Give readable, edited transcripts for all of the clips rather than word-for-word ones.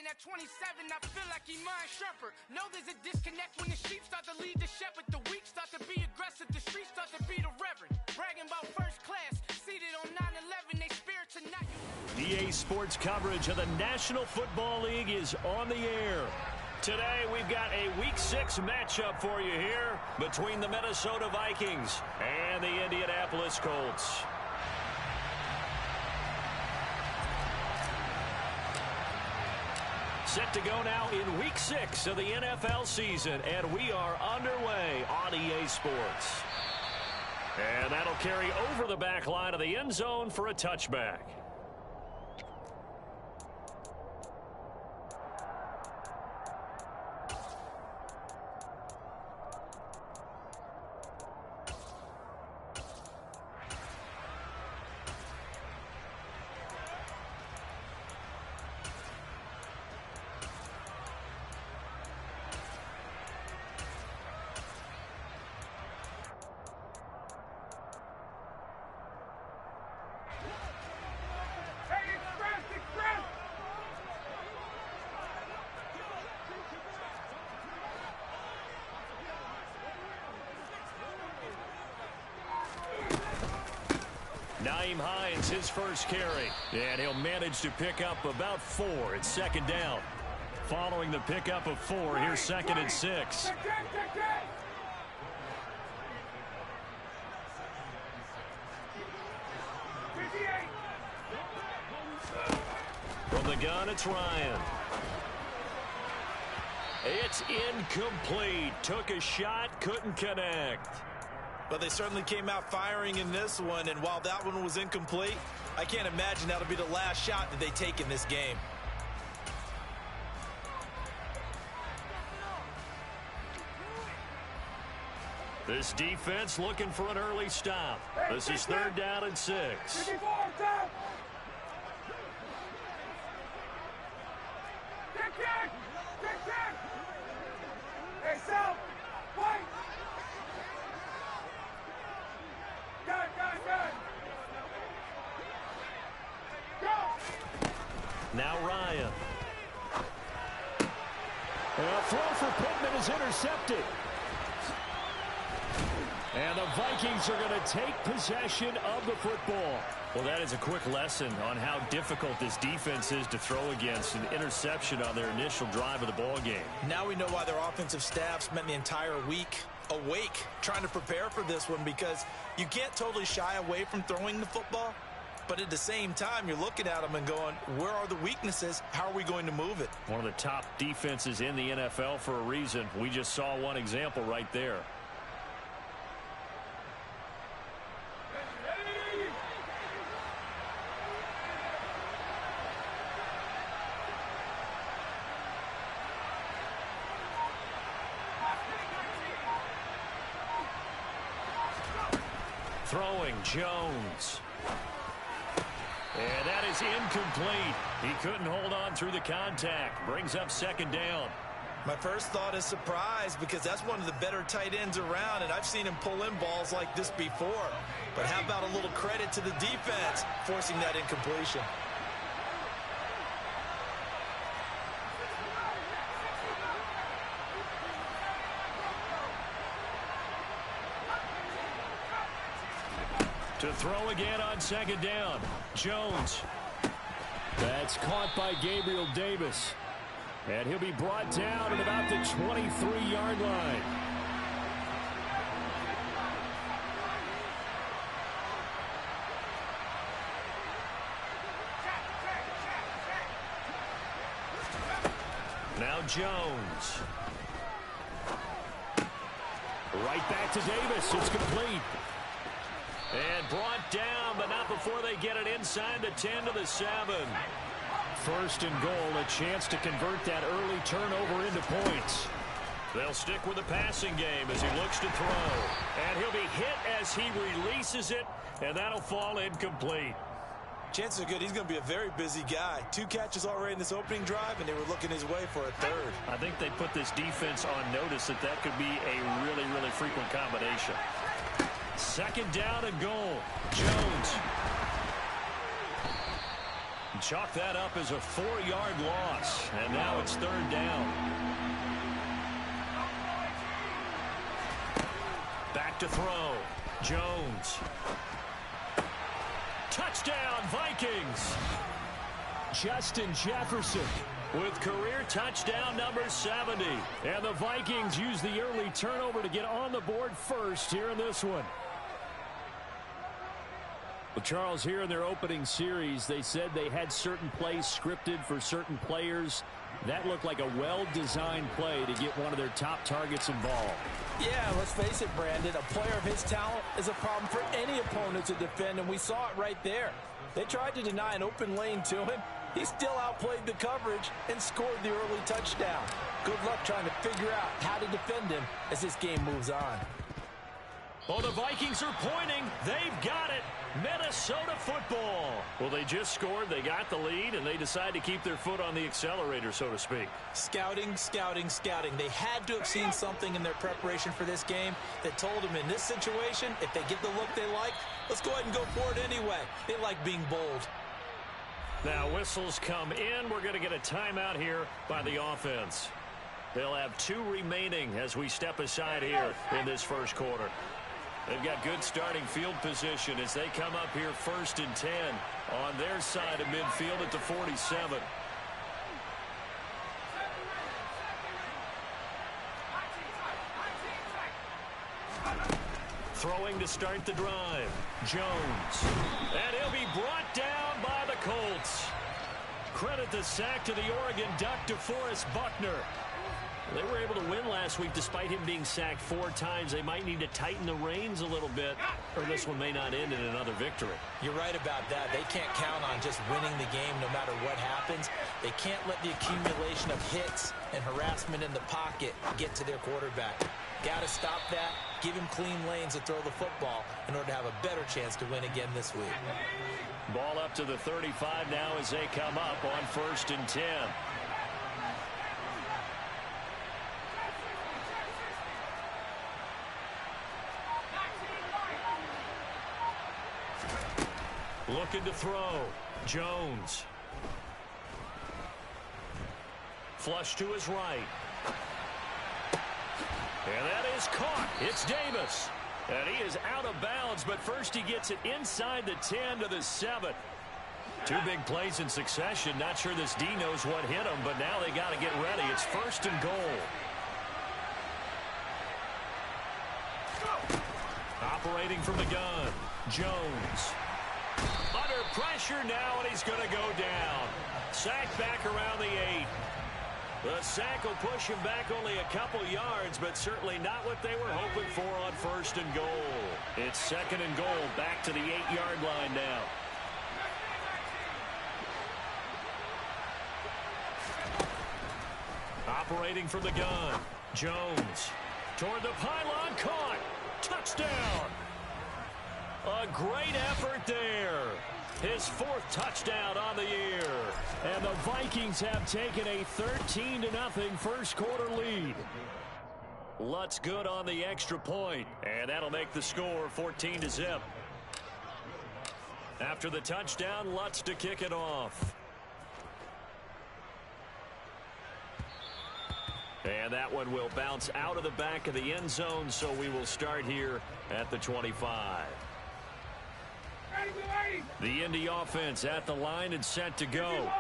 at 27, I feel like Iman Shumpert. Know there's a disconnect when the sheep start to lead the shepherd. The weak start to be aggressive, the streets start to be the reverend. Bragging about first class, seated on 9/11, they spirits are not. EA Sports coverage of the National Football League is on the air. Today, we've got a Week 6 matchup for you here between the Minnesota Vikings and the Indianapolis Colts. Set to go now in Week 6 of the NFL season, and we are underway on EA Sports. And that'll carry over the back line of the end zone for a touchback. Hines, his first carry, and he'll manage to pick up about 4. It's second down. Following the pickup of 4, here's second and 6. From the gun, it's Ryan. It's incomplete. Took a shot, couldn't connect. But they certainly came out firing in this one, and while that one was incomplete, I can't imagine that'll be the last shot that they take in this game. This defense looking for an early stop. This is third down and 6. Hey, Sal! Fight! Now Ryan. A throw for Pittman is intercepted. And the Vikings are going to take possession of the football. Well, that is a quick lesson on how difficult this defense is to throw against. An interception on their initial drive of the ball game. Now we know why their offensive staff spent the entire week awake trying to prepare for this one, because you can't totally shy away from throwing the football, but at the same time you're looking at them and going, where are the weaknesses? How are we going to move it? One of the top defenses in the NFL for a reason. We just saw one example right there. Throwing Jones. And that is incomplete. He couldn't hold on through the contact. Brings up second down. My first thought is surprise, because that's one of the better tight ends around, and I've seen him pull in balls like this before. But how about a little credit to the defense forcing that incompletion? To throw again on second down. Jones. That's caught by Gabriel Davis. And he'll be brought down at about the 23-yard line. Now Jones. Right back to Davis. It's complete. And brought down, but not before they get it inside the 10 to the 7. First and goal, a chance to convert that early turnover into points. They'll stick with the passing game as he looks to throw. And he'll be hit as he releases it, and that'll fall incomplete. Chances are good he's going to be a very busy guy. 2 catches already in this opening drive, and they were looking his way for a third. I think they put this defense on notice that that could be a really, really frequent combination. Second down and goal. Jones. Chalk that up as a 4-yard loss, and now it's third down. Back to throw. Jones. Touchdown, Vikings. Justin Jefferson with career touchdown number 70. And the Vikings use the early turnover to get on the board first here in this one. Well, Charles, here in their opening series, they said they had certain plays scripted for certain players. That looked like a well-designed play to get one of their top targets involved. Yeah, let's face it, Brandon. A player of his talent is a problem for any opponent to defend, and we saw it right there. They tried to deny an open lane to him. He still outplayed the coverage and scored the early touchdown. Good luck trying to figure out how to defend him as this game moves on. Oh, the Vikings are pointing. They've got it. Minnesota football. Well, they just scored. They got the lead, and they decide to keep their foot on the accelerator, so to speak. Scouting, scouting, scouting. They had to have seen something in their preparation for this game that told them in this situation, if they get the look they like, let's go ahead and go for it anyway. They like being bold. Now whistles come in. We're going to get a timeout here by the offense. They'll have 2 remaining as we step aside here in this first quarter. They've got good starting field position as they come up here 1st and 10 on their side of midfield at the 47. Throwing to start the drive. Jones. And he'll be brought down by the Colts. Credit the sack to the Oregon Duck, DeForest Buckner. They were able to win last week despite him being sacked 4 times. They might need to tighten the reins a little bit, or this one may not end in another victory. You're right about that. They can't count on just winning the game no matter what happens. They can't let the accumulation of hits and harassment in the pocket get to their quarterback. Got to stop that, give him clean lanes to throw the football in order to have a better chance to win again this week. Ball up to the 35 now as they come up on 1st and 10. Looking to throw. Jones. Flush to his right. And that is caught. It's Davis. And he is out of bounds, but first he gets it inside the 10 to the 7. 2 big plays in succession. Not sure this D knows what hit him, but now they got to get ready. It's 1st and goal. Operating from the gun. Jones. Under pressure now, and he's going to go down. Sacked back around the 8. The sack will push him back only a couple yards, but certainly not what they were hoping for on 1st and goal. It's 2nd and goal, back to the 8-yard line now. Operating from the gun. Jones. Toward the pylon, caught. Touchdown. A great effort there. His 4th touchdown on the year. And the Vikings have taken a 13-0 first quarter lead. Lutz good on the extra point, and that'll make the score 14-0. After the touchdown, Lutz to kick it off. And that one will bounce out of the back of the end zone, so we will start here at the 25. The Indy offense at the line and set to go.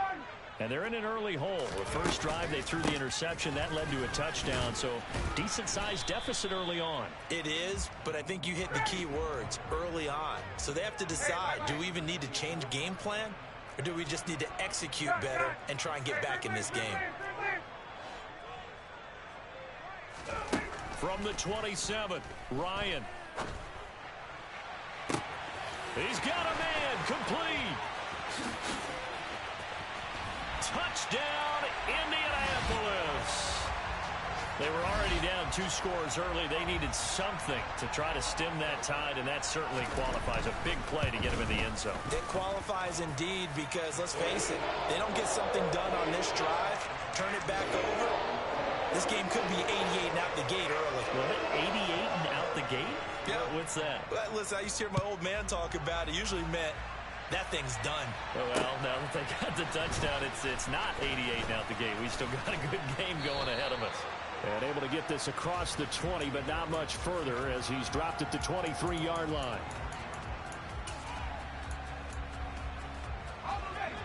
And they're in an early hole. The first drive, they threw the interception. That led to a touchdown, so decent-sized deficit early on. It is, but I think you hit the key words, early on. So they have to decide, do we even need to change game plan, or do we just need to execute better and try and get back in this game? From the 27, Ryan. He's got a man, complete. Touchdown, Indianapolis. They were already down 2 scores early. They needed something to try to stem that tide, and that certainly qualifies. A big play to get him in the end zone. It qualifies indeed because, let's face it, they don't get something done on this drive, turn it back over. This game could be 88 and out the gate early. What? 88 and out the gate? Yeah. What's that? Listen, I used to hear my old man talk about it. Usually meant that thing's done. Well, now that they got the touchdown, it's not 88 out the gate. We still got a good game going ahead of us. And able to get this across the 20, but not much further as he's dropped at the 23-yard line.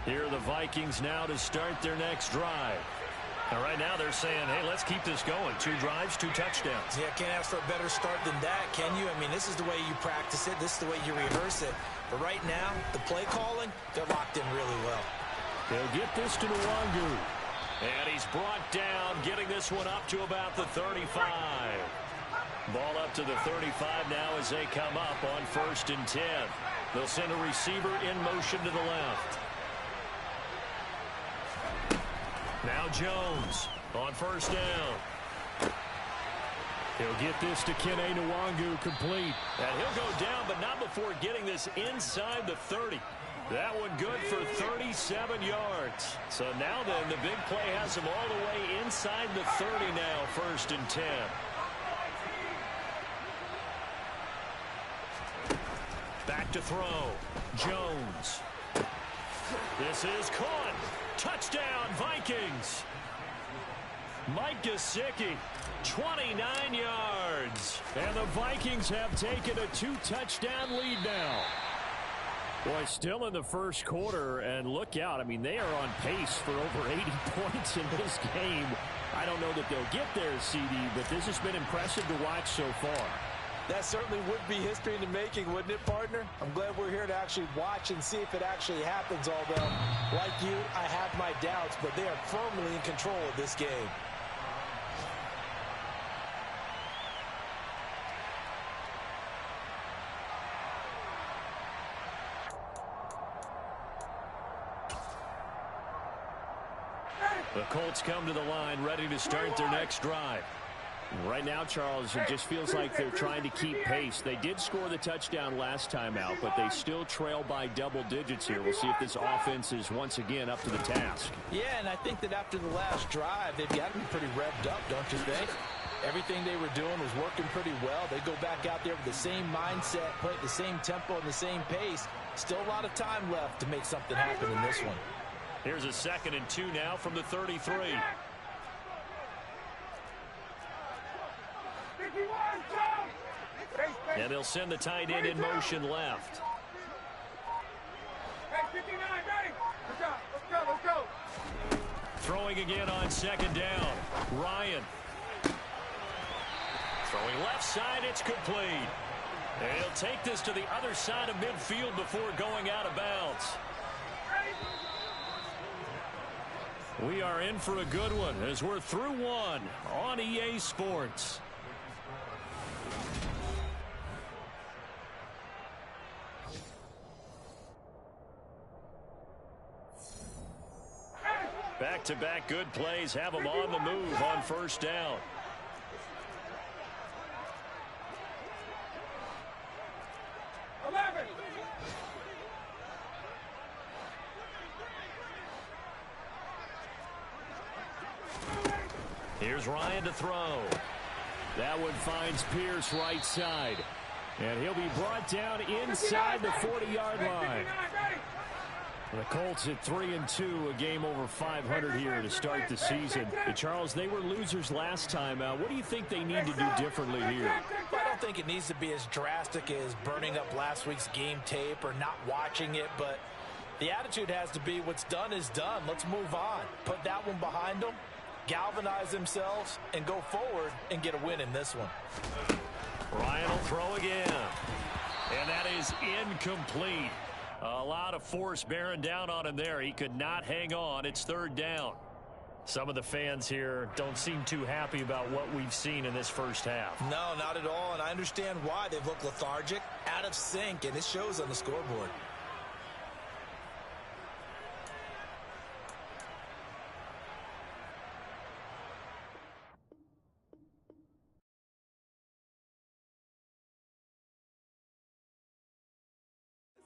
Here are the Vikings now to start their next drive. And right now they're saying, hey, let's keep this going. 2 drives, 2 touchdowns. Yeah, can't ask for a better start than that, can you? I mean, this is the way you practice it. This is the way you rehearse it. But right now, the play calling, they're locked in really well. They'll get this to Nwangu. And he's brought down, getting this one up to about the 35. Ball up to the 35 now as they come up on 1st and 10. They'll send a receiver in motion to the left. Now Jones on 1st down. He'll get this to Kene Nwangu complete. And he'll go down, but not before getting this inside the 30. That one good for 37 yards. So now then, the big play has him all the way inside the 30 now, 1st and 10. Back to throw. Jones. This is caught. Touchdown, Vikings. Mike Gesicki, 29 yards. And the Vikings have taken a 2-touchdown lead now. Boy, still in the first quarter, and look out. I mean, they are on pace for over 80 points in this game. I don't know that they'll get there, CD, but this has been impressive to watch so far. That certainly would be history in the making, wouldn't it, partner? I'm glad we're here to actually watch and see if it actually happens, although, like you, I have my doubts, but they are firmly in control of this game. The Colts come to the line, ready to start their next drive. Right now, Charles, it just feels like they're trying to keep pace. They did score the touchdown last time out, but they still trail by double digits here. We'll see if this offense is once again up to the task. Yeah, and I think that after the last drive, they've got to be pretty revved up, don't you think? Everything they were doing was working pretty well. They go back out there with the same mindset, play at the same tempo and the same pace. Still a lot of time left to make something happen in this one. Here's a 2nd and 2 now from the 33. And they'll send the tight end in motion left. Throwing again on 2nd down. Ryan. Throwing left side, it's complete. And he'll take this to the other side of midfield before going out of bounds. We are in for a good one as we're through one on EA Sports. Back-to-back good plays have them on the move on 1st down. Here's Ryan to throw. That one finds Pierce right side. And he'll be brought down inside the 40-yard line. The Colts at 3-2, a game over 500 here to start the season. And Charles, they were losers last time. What do you think they need to do differently here? Well, I don't think it needs to be as drastic as burning up last week's game tape or not watching it, but the attitude has to be what's done is done. Let's move on. Put that one behind them, galvanize themselves, and go forward and get a win in this one. Ryan will throw again. And that is incomplete. A lot of force bearing down on him there. He could not hang on. It's 3rd down. Some of the fans here don't seem too happy about what we've seen in this first half. No, not at all, and I understand why. They've looked lethargic, out of sync, and it shows on the scoreboard.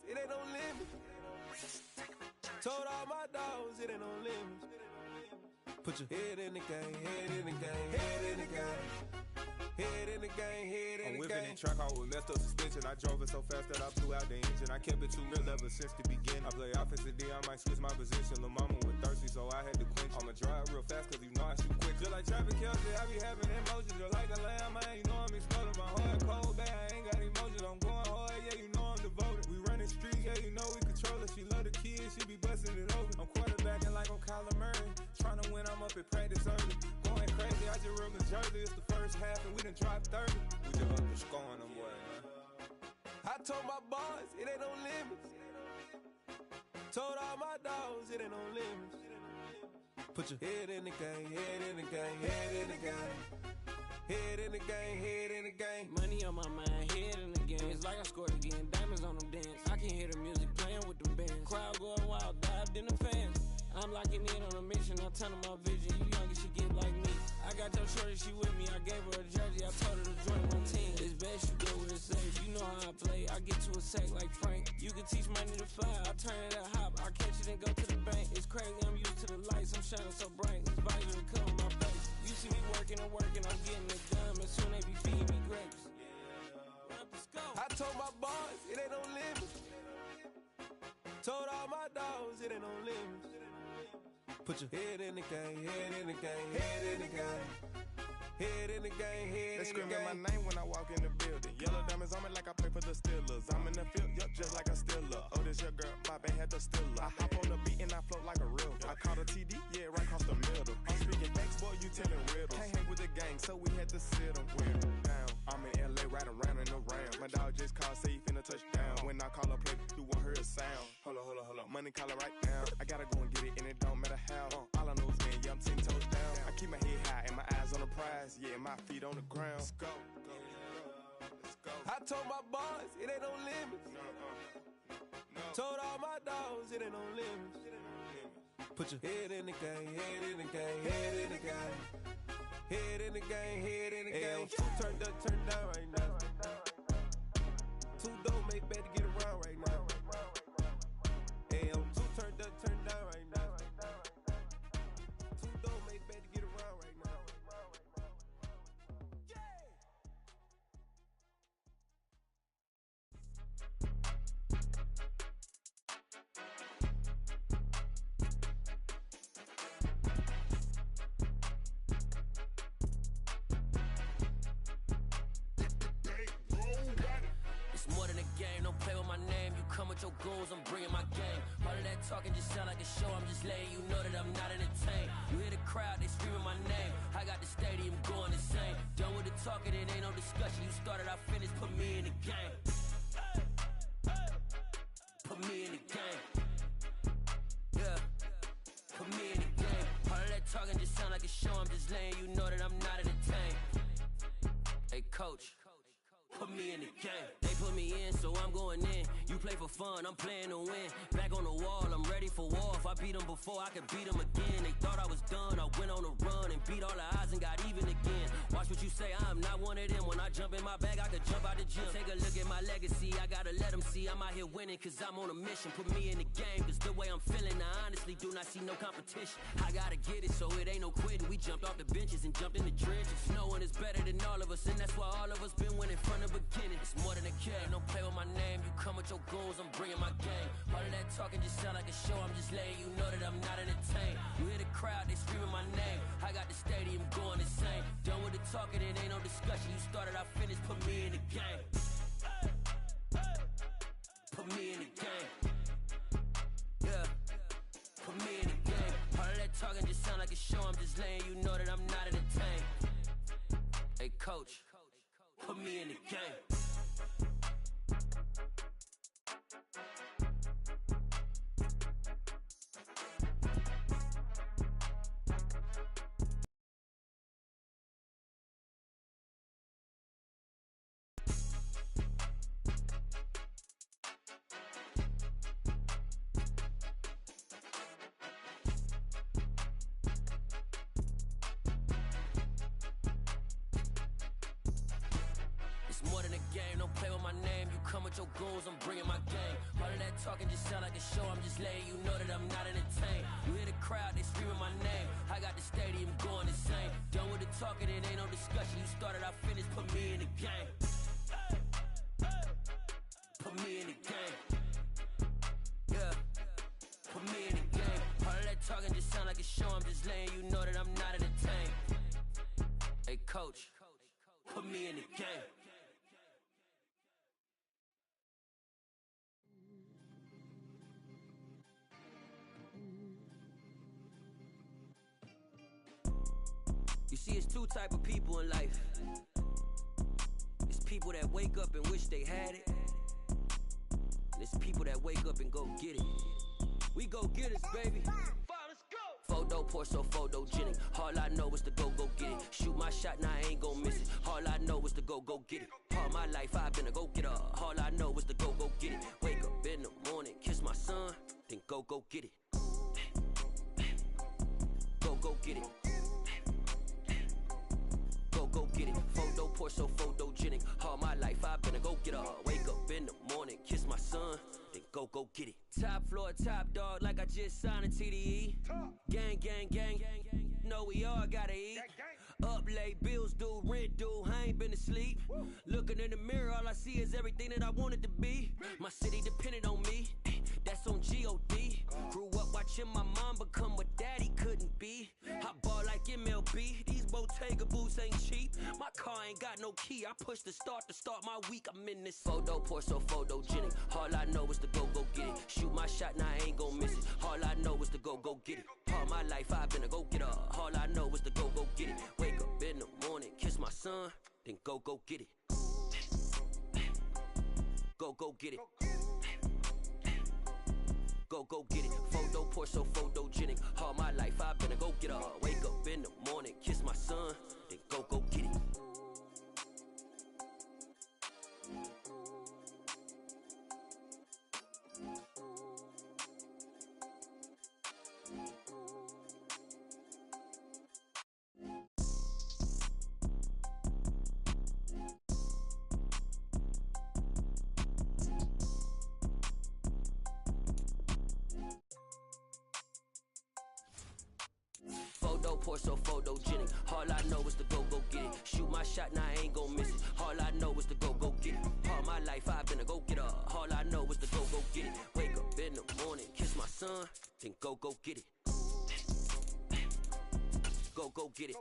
It ain't no limit. Told all my dogs it ain't no limit. Put your head in the game, head in the game, head in the game. Head in the game, head in the game. I'm whipping in track out with messed up suspension. I drove it so fast that I blew out the engine. I kept it too real ever since the beginning. I play offensive D, I might switch my position. Lil' mama was thirsty, so I had to quench. I'ma drive real fast, cause you know I shoot quick. Just like traffic Kelsey, I be having emotions. Just like a lamb, man, you know I'm exploding. My heart cold, bad, I ain't got emotions. I'm going hard, yeah, you know I'm devoted. We running streets, yeah, you know we control it. She love the kids, she be busting it over. I'm quarterbacking like I'm Kyler Murray. Trying to win, I'm up at practice early. Going crazy, I just ripped the jersey. It's the first half and we done dropped 30. We just up and scoring them, boy, man. I told my boys, it ain't no limits. Told all my dogs, it ain't no limits. Put your head in the game, head in the game, head in the game. Head in the game, head in the game. Money on my mind, head in the game. It's like I scored again, diamonds on them dance. I can hear the music playing with them bands. Crowd going wild, dived in the fans. I'm locking in on a mission, I'm telling my vision. You young, you should get like me. I got your shorty, she with me. I gave her a jersey, I told her to join my team. It's best you go where it's safe. You know how I play, I get to a sack like Frank. You can teach money to fly, I turn it up hop. I catch it and go to the bank. It's crazy, I'm used to the lights, I'm shining so bright. This visor will cover my face. You see me working and working, I'm getting it done. But soon they be feeding me grapes. I told my boys, it ain't no limits. Told all my dogs, it ain't no limits. Put your head in the game, head in the game, head in the game. Head in the game, head in the game. They screaming my name when I walk in the building. Yellow diamonds on me like I play for the Steelers. I'm in the field, yup, just like a Steeler. Oh, this your girl, my band had the Steeler. I hop on the beat and I float like a river. I caught a TD, yeah, right across the middle. I'm speaking thanks, boy, you telling riddles. Can't hang with the gang, so we had to sit them down. I'm in LA, riding around in the Ram. My dog just called, say he finna touchdown. When I call a play, you won't hear a sound. Hold on, money call it right now. I gotta go and get it, and it don't matter how. All I know is, man, yeah, I'm 10 toes down. I keep my head high and my eyes on the prize. Yeah, my feet on the ground. Let's go. I told my boys, it ain't no limits. Told all my dogs, it ain't no limits. Put your head in the game, head in the game, head in the game. Head in the game, head in the game. Two turned up, turned down right now. Two dope make better get around right now. Hey, I'm two turned up, turned down right now. Two dope make better get around right now. Your goals, I'm bringing my game. All of that talking just sound like a show. I'm just letting you know that I'm not entertained. You hear the crowd, they screaming my name. I got the stadium going insane. Done with the talking, it ain't no discussion. You started, I finished, put me in the game. Put me in the game. Yeah, put me in the game. All of that talking just sound like a show. I'm just letting you know that I'm not entertained. Hey, coach, put me in the game. They put me in, so I'm going in. You play for fun, I'm playing to win. Back on the wall, I'm ready for war. If I beat them before, I could beat them again. They thought I was done, I went on a run and beat all the odds and got even again. Watch what you say, I'm not one of them. When I jump in my bag, I could jump out the gym. Take a look at my legacy, I gotta let them see I'm out here winning, cause I'm on a mission. Put me in the game, cause the way I'm feeling, I honestly do not see no competition. I gotta get it, so it ain't no quitting. We jumped off the benches and jumped in the trenches. No one is better than all of us, and that's why all of us been winning from the beginning. It's more than a game, don't play with my name. You come with your goals, I'm bringing my game. All of that talking just sound like a show. I'm just letting you know that I'm not entertained. You hear the crowd, they screaming my name. I got the stadium going insane. Done with the talking, it ain't no discussion. You started, I finished, put me in the game. Put me in the game. Yeah, put me in the game. All of that talking just sound like a show. I'm just letting you know that I'm not entertained. Hey, coach, put me in the game. Your goals, I'm bringing my game. All of that talking just sound like a show. I'm just letting you know that I'm not entertained. You hear the crowd, they screaming my name. I got the stadium going insane. Done with the talking, it ain't no discussion. You started, I finished, put me in the game. Put me in the game. Yeah, put me in the game. All of that talking just sound like a show. I'm just letting you know that I'm not entertained. Hey, coach, put me in the game. You see, it's two type of people in life. It's people that wake up and wish they had it. And it's people that wake up and go get it. We go get it, baby. Photo pour so photogenic. All I know is to go get it. Shoot my shot, now I ain't gon' miss it. All I know is to go get it. All my life I've been a go getter. All I know is to go get it. Wake up in the morning, kiss my son, then go get it. Go get it. Go get it. Photo pour so photogenic. All my life I've been a go getter. Wake up in the morning, kiss my son, then go get it. Top floor, top dog, like I just signed a TDE. Gang, gang, gang, know we all gotta eat. Up late, bills due, rent due, I ain't been asleep. Looking in the mirror, all I see is everything that I wanted to be. My city depended on me, that's on G.O.D. Grew up watching my mom become what daddy couldn't be. I ball like MLB, these Bottega boots ain't cheap. My car ain't got no key, I push the start to start my week. I'm in this photo pour so photogenic. All I know is to go get it. Shoot my shot, now I ain't gon' miss it. All I know is to go get it. All my life I've been a go getter. All I know is to go get it. Wake up in the morning, kiss my son, then go get it. Go get it. Go get it. Photo pour so photogenic. All my life I've been a go getter. Wake up in the morning, kiss my son, then go get it. Photo pour so photogenic. All I know is to go get it. Shoot my shot, now I ain't gon' miss it. All I know is to go get it. All my life I've been a go getter. All I know is to go get it. Wake up in the morning, kiss my son, then go get it. Go get it.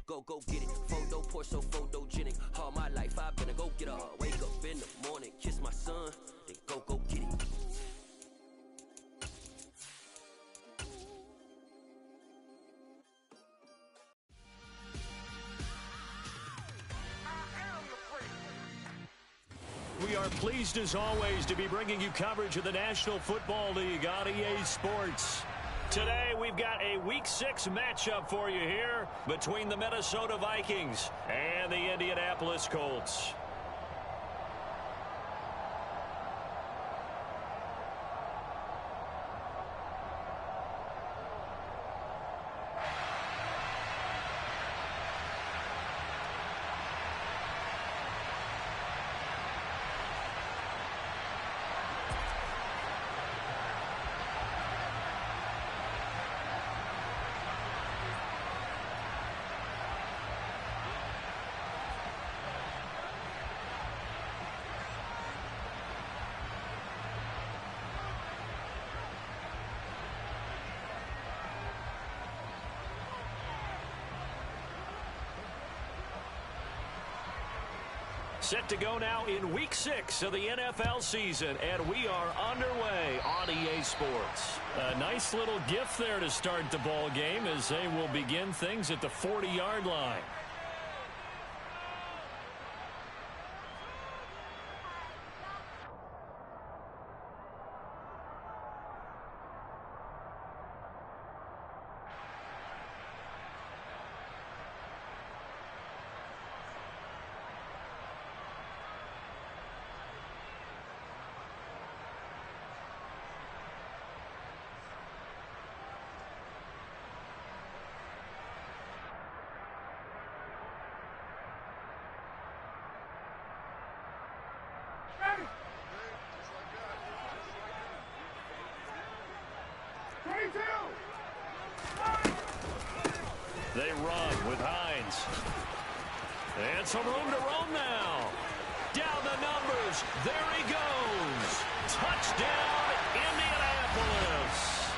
Go get it. Photo pour so photogenic. All my life I've been a go getter. Wake up in the morning, kiss my son, then go get it. We are pleased as always to be bringing you coverage of the National Football League on EA Sports. Today we've got a Week 6 matchup for you here between the Minnesota Vikings and the Indianapolis Colts. Set to go now in Week 6 of the NFL season, and we are underway on EA Sports. A nice little gift there to start the ball game as they will begin things at the 40-yard line. They run with Hines. And some room to roam now. Down the numbers. There he goes. Touchdown, Indianapolis.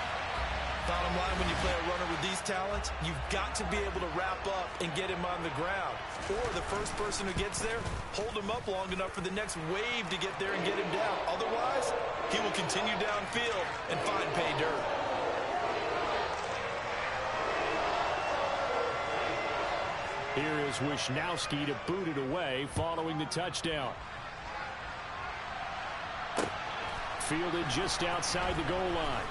Bottom line, when you play a runner with these talents, you've got to be able to wrap up and get him on the ground. Or the first person who gets there, hold him up long enough for the next wave to get there and get him down. Otherwise, he will continue downfield and find pay dirt. Here is Wisnowski to boot it away following the touchdown. Fielded just outside the goal line.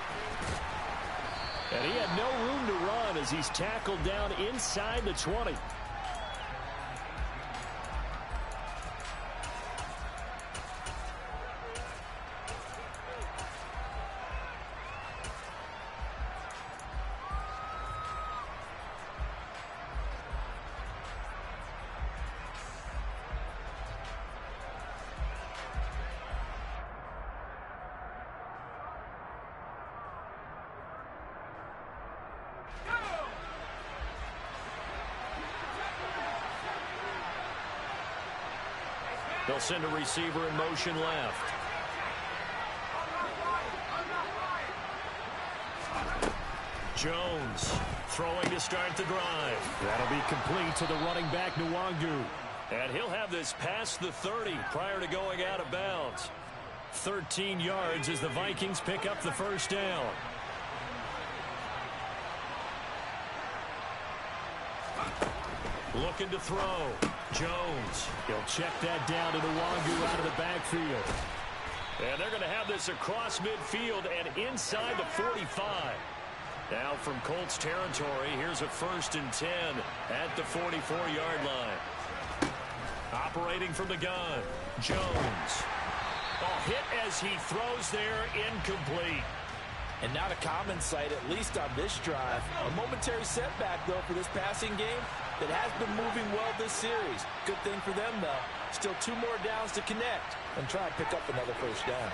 And he had no room to run as he's tackled down inside the 20. They'll send a receiver in motion left. Jones throwing to start the drive. That'll be complete to the running back, Nwangu. And he'll have this past the 30 prior to going out of bounds. 13 yards as the Vikings pick up the first down. Looking to throw. Jones. He'll check that down to Nwangu out of the backfield. And they're going to have this across midfield and inside the 45. Now from Colts territory, here's a 1st and 10 at the 44-yard line. Operating from the gun, Jones. Hit as he throws there, incomplete. And not a common sight, at least on this drive. A momentary setback, though, for this passing game that has been moving well this series. Good thing for them, though. Still 2 more downs to connect and try and pick up another first down.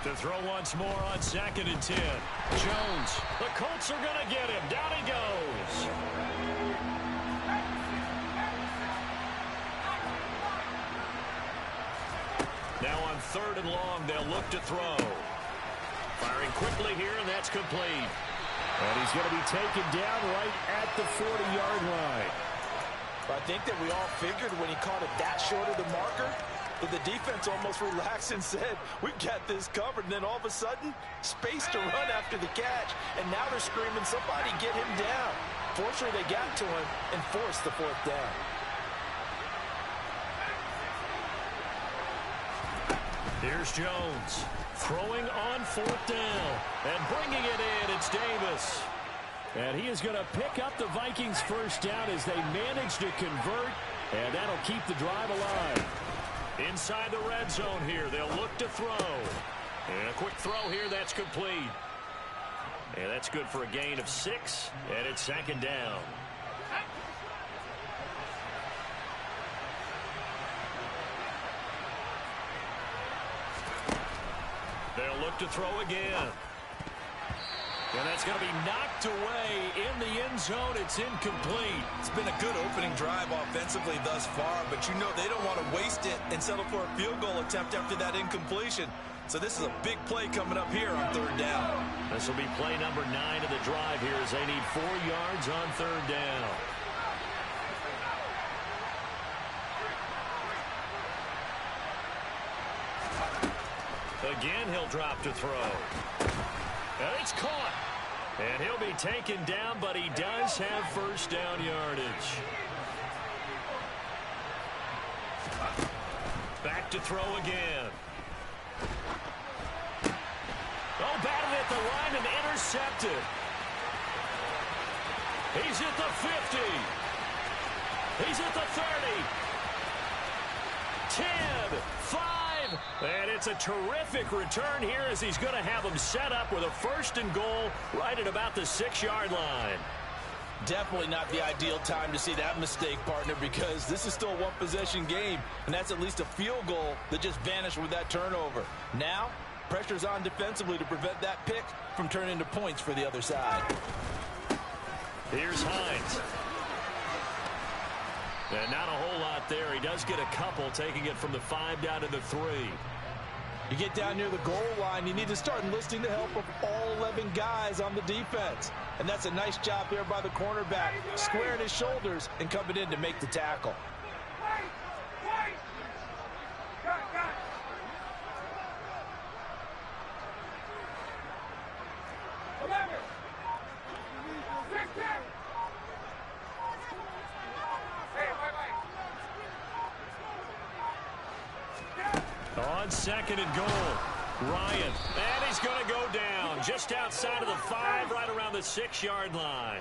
To throw once more on 2nd and 10. Jones. The Colts are going to get him. Down he goes. Now on 3rd and long, they'll look to throw. Firing quickly here, and that's complete. And he's going to be taken down right at the 40-yard line. I think that we all figured when he caught it that short of the marker that the defense almost relaxed and said, we've got this covered. And then all of a sudden, space to run after the catch. And now they're screaming, somebody get him down. Fortunately, they got to him and forced the 4th down. Here's Jones throwing on 4th down and bringing it in. It's Davis. And he is going to pick up the Vikings first down as they manage to convert, and that'll keep the drive alive. Inside the red zone here, they'll look to throw. And a quick throw here, that's complete. And that's good for a gain of 6, and it's 2nd down. They'll look to throw again. And that's going to be knocked away in the end zone. It's incomplete. It's been a good opening drive offensively thus far, but you know they don't want to waste it and settle for a field goal attempt after that incompletion. So this is a big play coming up here on 3rd down. This will be play number 9 of the drive here as they need 4 yards on 3rd down. Again, he'll drop to throw. And it's caught. And he'll be taken down, but he does have first down yardage. Back to throw again. Oh, batted at the line and intercepted. He's at the 50. He's at the 30. 10, 5, and it's a terrific return here as he's going to have them set up with a 1st and goal right at about the 6-yard line. Definitely not the ideal time to see that mistake, partner, because this is still a 1-possession game, and that's at least a field goal that just vanished with that turnover. Now, Pressure's on defensively to prevent that pick from turning into points for the other side. Here's Hines. And not a whole lot there. He does get a couple, taking it from the 5 down to the 3. You get down near the goal line, you need to start enlisting the help of all 11 guys on the defense. And that's a nice job there by the cornerback, squaring his shoulders and coming in to make the tackle. On 2nd and goal, Ryan. And he's going to go down just outside of the 5, right around the 6-yard line.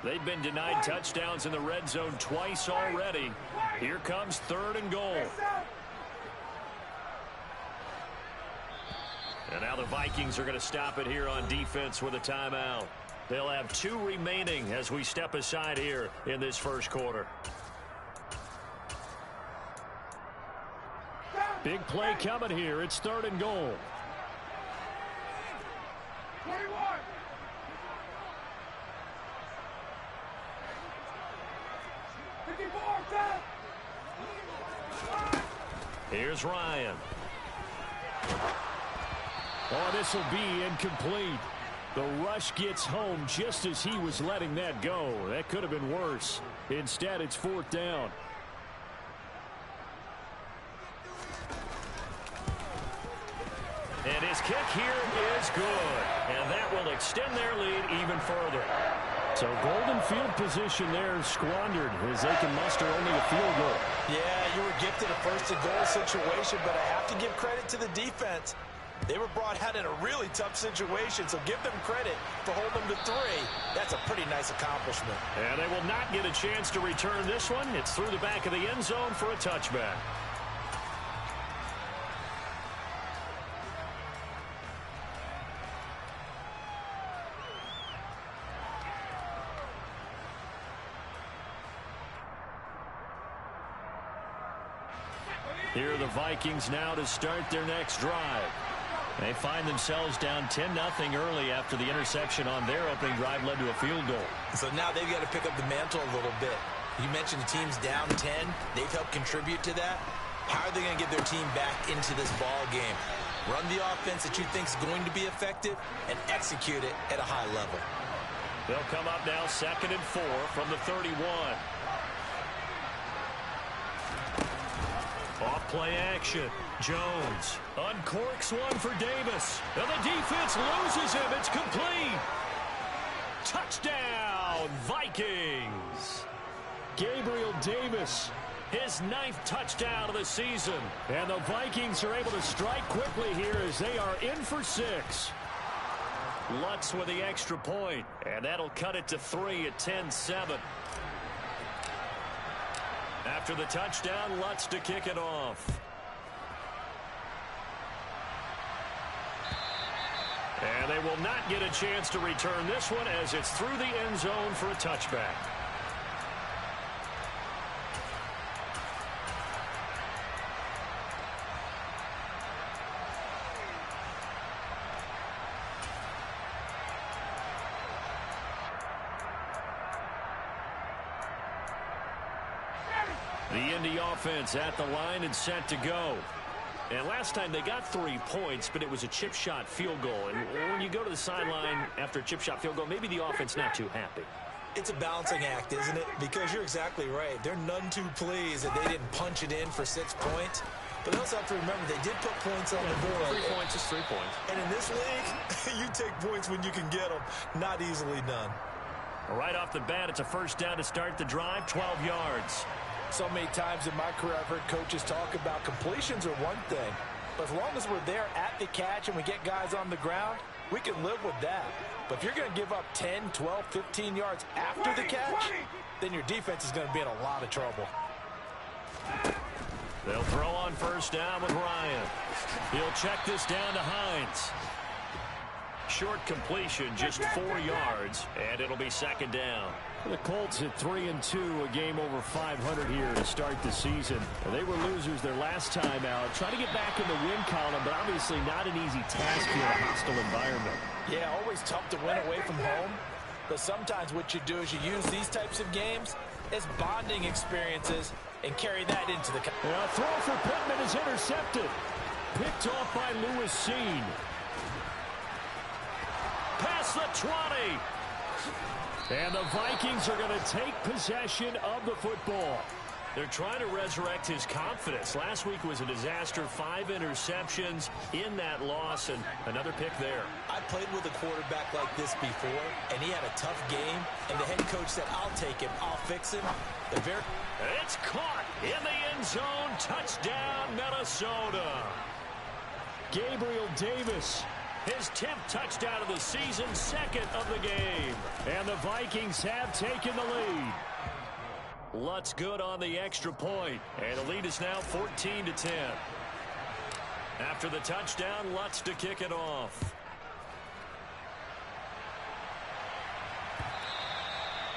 They've been denied touchdowns in the red zone twice already. Here comes 3rd and goal. And now the Vikings are going to stop it here on defense with a timeout. They'll have 2 remaining as we step aside here in this first quarter. Big play coming here. It's 3rd and goal. 21. Here's Ryan. Oh, this will be incomplete. The rush gets home just as he was letting that go. That could have been worse. Instead, it's 4th down. And his kick here is good. And that will extend their lead even further. So golden field position there squandered as they can muster only a field goal. Yeah, you were gifted a 1st and goal situation, but I have to give credit to the defense. They were brought out in a really tough situation, so give them credit for holding them to 3. That's a pretty nice accomplishment. And they will not get a chance to return this one. It's through the back of the end zone for a touchback. Here are the Vikings now to start their next drive. They find themselves down 10-0 early after the interception on their opening drive led to a field goal. So now they've got to pick up the mantle a little bit. You mentioned the team's down 10. They've helped contribute to that. How are they going to get their team back into this ball game? Run the offense that you think is going to be effective and execute it at a high level. They'll come up now 2nd and 4 from the 31. Off-play action. Jones uncorks one for Davis. And the defense loses him. It's complete. Touchdown, Vikings. Gabriel Davis, his 9th touchdown of the season. And the Vikings are able to strike quickly here as they are in for 6. Lutz with the extra point. And that'll cut it to 3 at 10-7. After the touchdown, Lutz to kick it off. And they will not get a chance to return this one as it's through the end zone for a touchback. The Indy offense at the line and set to go. And last time they got 3 points, but it was a chip shot field goal. And when you go to the sideline after a chip shot field goal, maybe the offense not too happy. It's a balancing act, isn't it? Because you're exactly right. They're none too pleased that they didn't punch it in for 6 points. But they also have to remember they did put points on the board. 3 points is 3 points. And in this league, you take points when you can get them. Not easily done. Right off the bat, it's a 1st down to start the drive, 12 yards. So many times in my career, I've heard coaches talk about completions are one thing. But as long as we're there at the catch and we get guys on the ground, we can live with that. But if you're going to give up 10, 12, 15 yards after the catch, then your defense is going to be in a lot of trouble. They'll throw on 1st down with Ryan. He'll check this down to Hines. Short completion, just 4 yards, and it'll be second down. The Colts at 3-2, a game over 500 here to start the season. They were losers their last time out. Trying to get back in the win column, but obviously not an easy task here in a hostile environment. Yeah, always tough to win away from home. But sometimes what you do is you use these types of games as bonding experiences and carry that into the... A throw for Pittman is intercepted. Picked off by Lewis Seen. Past the 20. And the Vikings are going to take possession of the football. They're trying to resurrect his confidence. Last week was a disaster. 5 interceptions in that loss, and another pick there. I played with a quarterback like this before, and he had a tough game, and the head coach said, I'll take him, I'll fix him. It's caught in the end zone. Touchdown, Minnesota. Gabriel Davis. His 10th touchdown of the season, 2nd of the game. And the Vikings have taken the lead. Lutz good on the extra point, and the lead is now 14-10. After the touchdown, Lutz to kick it off.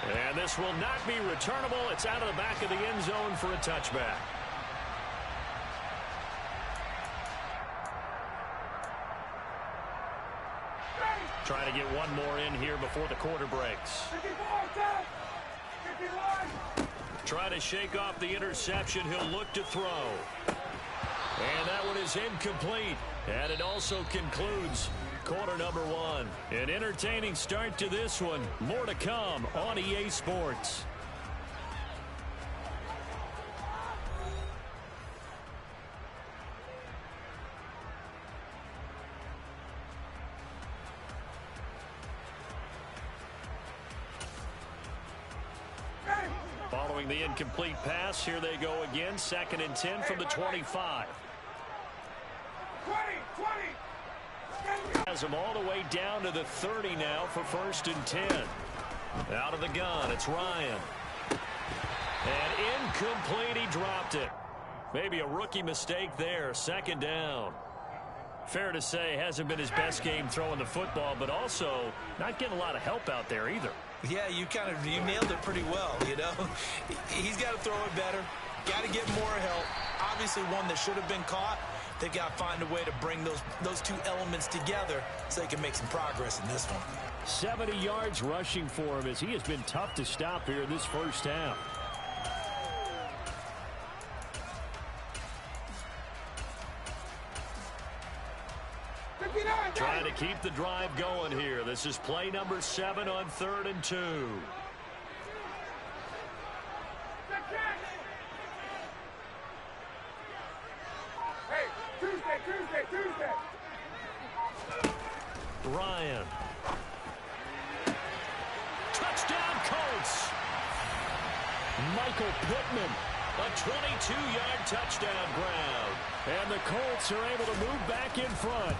And this will not be returnable. It's out of the back of the end zone for a touchback. Trying to get one more in here before the quarter breaks. Try to shake off the interception. He'll look to throw. And that one is incomplete. And it also concludes quarter number 1. An entertaining start to this one. More to come on EA Sports. Following the incomplete pass, here they go again. 2nd and 10 from the 25. 20. Has them all the way down to the 30 now for 1st and 10. Out of the gun, it's Ryan. And incomplete, he dropped it. Maybe a rookie mistake there. 2nd down. Fair to say, hasn't been his best game throwing the football, but also not getting a lot of help out there either. Yeah, you nailed it pretty well, you know. He's got to throw it better. Got to get more help. Obviously one that should have been caught. They've got to find a way to bring those two elements together so they can make some progress in this one. 70 yards rushing for him as he has been tough to stop here in this first half. Trying to keep the drive going here. This is play number 7 on 3rd and 2. Hey, Tuesday. Ryan. Touchdown, Colts. Michael Pittman. A 22-yard touchdown grab. And the Colts are able to move back in front.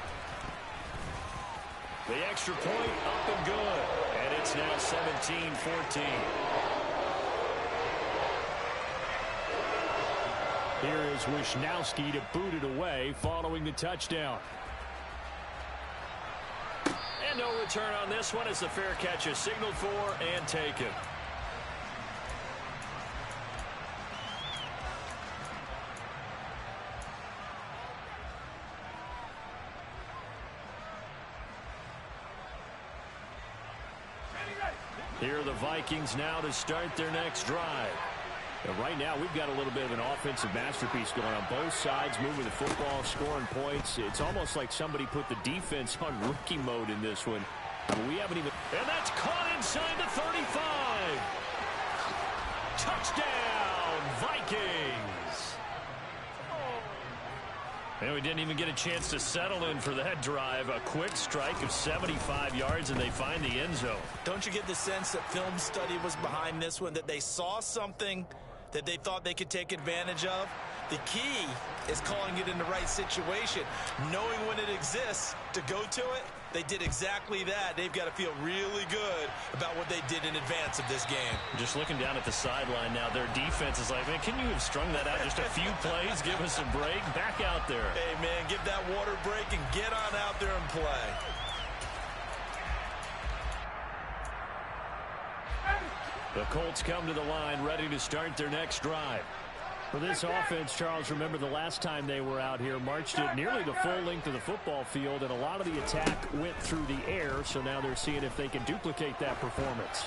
The extra point up and good. And it's now 17-14. Here is Wisnowski to boot it away following the touchdown. And no return on this one as the fair catch is signaled for and taken. Here are the Vikings now to start their next drive. And right now, we've got a little bit of an offensive masterpiece going on both sides, moving the football, scoring points. It's almost like somebody put the defense on rookie mode in this one. I mean, we haven't even... And that's caught inside the 35. Touchdown, Vikings. And we didn't even get a chance to settle in for that drive. A quick strike of 75 yards, and they find the end zone. Don't you get the sense that film study was behind this one, that they saw something that they thought they could take advantage of? The key is calling it in the right situation, knowing when it exists to go to it. They did exactly that. They've got to feel really good about what they did in advance of this game. Just looking down at the sideline now, their defense is like, man, can you have strung that out just a few plays? Give us a break. Back out there. Hey, man, give that water break and get on out there and play. The Colts come to the line ready to start their next drive. For this offense, Charles, remember the last time they were out here, marched it nearly the full length of the football field, and a lot of the attack went through the air, so now they're seeing if they can duplicate that performance.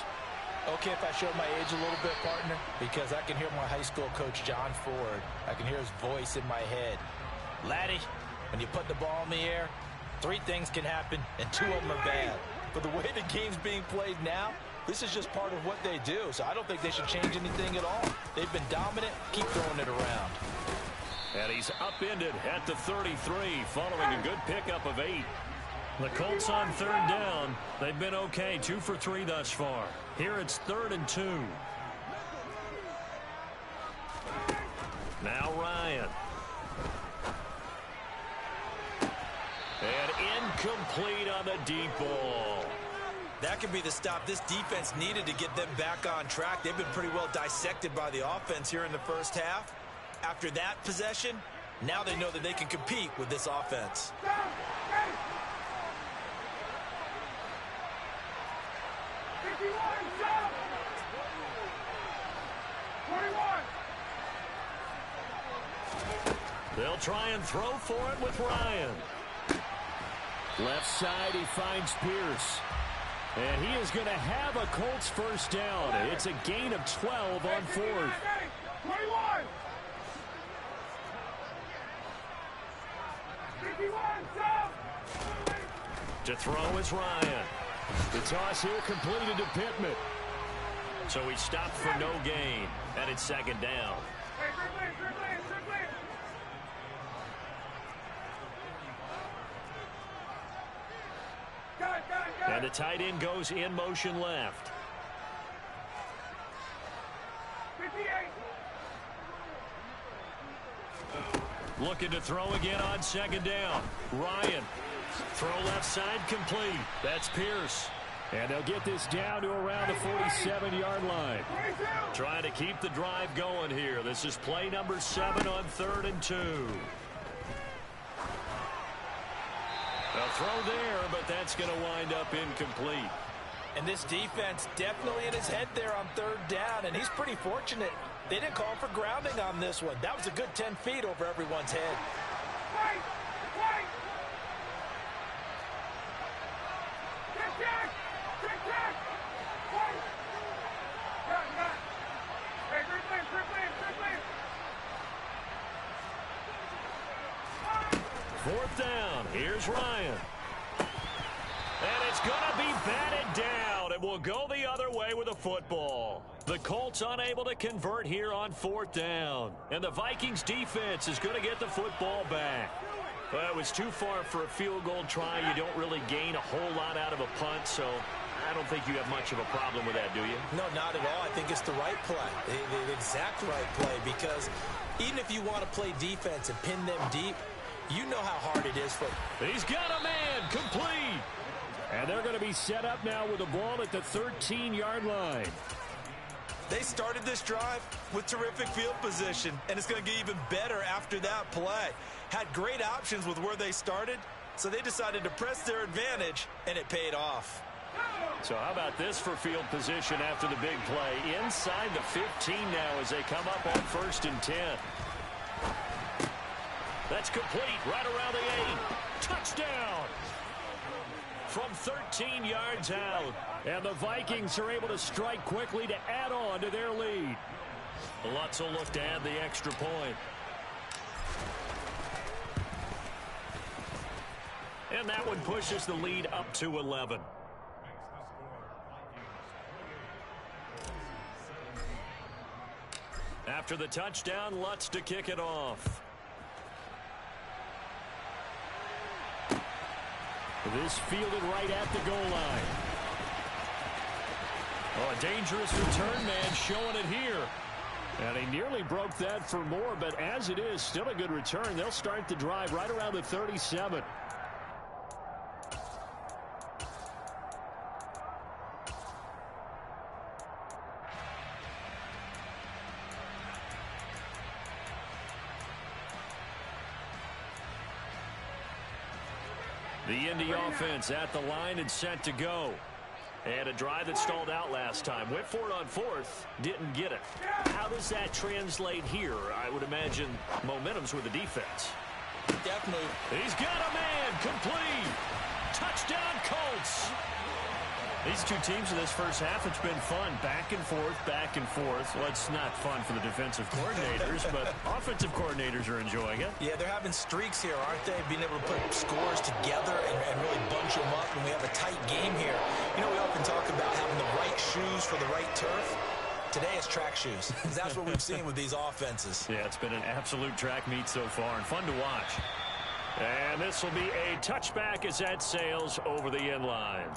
Okay, if I show my age a little bit, partner, because I can hear my high school coach, John Ford. I can hear his voice in my head. Laddie, when you put the ball in the air, 3 things can happen, and 2 of them are bad. But the way the game's being played now, this is just part of what they do, so I don't think they should change anything at all. They've been dominant. Keep throwing it around. And he's upended at the 33, following a good pickup of 8. The Colts on 3rd down. They've been okay, 2 for 3 thus far. Here it's 3rd and 2. Now Ryan. And incomplete on the deep ball. That could be the stop this defense needed to get them back on track. They've been pretty well dissected by the offense here in the first half. After that possession, now they know that they can compete with this offense. 21. They'll try and throw for it with Ryan. Left side, he finds Pierce. And he is going to have a Colts first down. It's a gain of 12 on 4th. 21. 51. To throw is Ryan. The toss here completed to Pittman. So he stopped for no gain. And it's 2nd down. And the tight end goes in motion left. 58. Looking to throw again on 2nd down. Ryan. Throw left side complete. That's Pierce. And they'll get this down to around the 47-yard line. Trying to keep the drive going here. This is play number 7 on 3rd and 2. A throw there, but that's going to wind up incomplete. And this defense definitely in his head there on 3rd down, and he's pretty fortunate. They didn't call for grounding on this one. That was a good 10 feet over everyone's head. Wait! Get back! Get back! Wait! Got. Hey, quick play! 4th down. Here's Ryan. And it's going to be batted down. It will go the other way with a football. The Colts unable to convert here on 4th down. And the Vikings defense is going to get the football back. Well, it was too far for a field goal try. You don't really gain a whole lot out of a punt, so I don't think you have much of a problem with that, do you? No, not at all. I think it's the right play, the exact right play, because even if you want to play defense and pin them deep, you know how hard it is for them. He's got a man complete. And they're going to be set up now with the ball at the 13-yard line. They started this drive with terrific field position, and it's going to get even better after that play. Had great options with where they started, so they decided to press their advantage, and it paid off. So how about this for field position after the big play? Inside the 15 now as they come up on 1st and 10. That's complete right around the 8. Touchdown! From 13 yards out. And the Vikings are able to strike quickly to add on to their lead. Lutz will look to add the extra point. And that one pushes the lead up to 11. After the touchdown, Lutz to kick it off. This fielded right at the goal line. Oh, a dangerous return man showing it here. And he nearly broke that for more, but as it is, still a good return. They'll start the drive right around the 37. The Indy offense at the line and set to go. And a drive that stalled out last time. Went for it on fourth, didn't get it. How does that translate here? I would imagine momentum's with the defense. Definitely. He's got a man, complete. Touchdown, Colts. These two teams in this first half, it's been fun. Back and forth, back and forth. Well, it's not fun for the defensive coordinators, but offensive coordinators are enjoying it. Yeah, they're having streaks here, aren't they? Being able to put scores together and really bunch them up, and we have a tight game here. You know, we often talk about having the right shoes for the right turf. Today it's track shoes. That's what we've seen with these offenses. Yeah, it's been an absolute track meet so far and fun to watch. And this will be a touchback as that sails over the end line.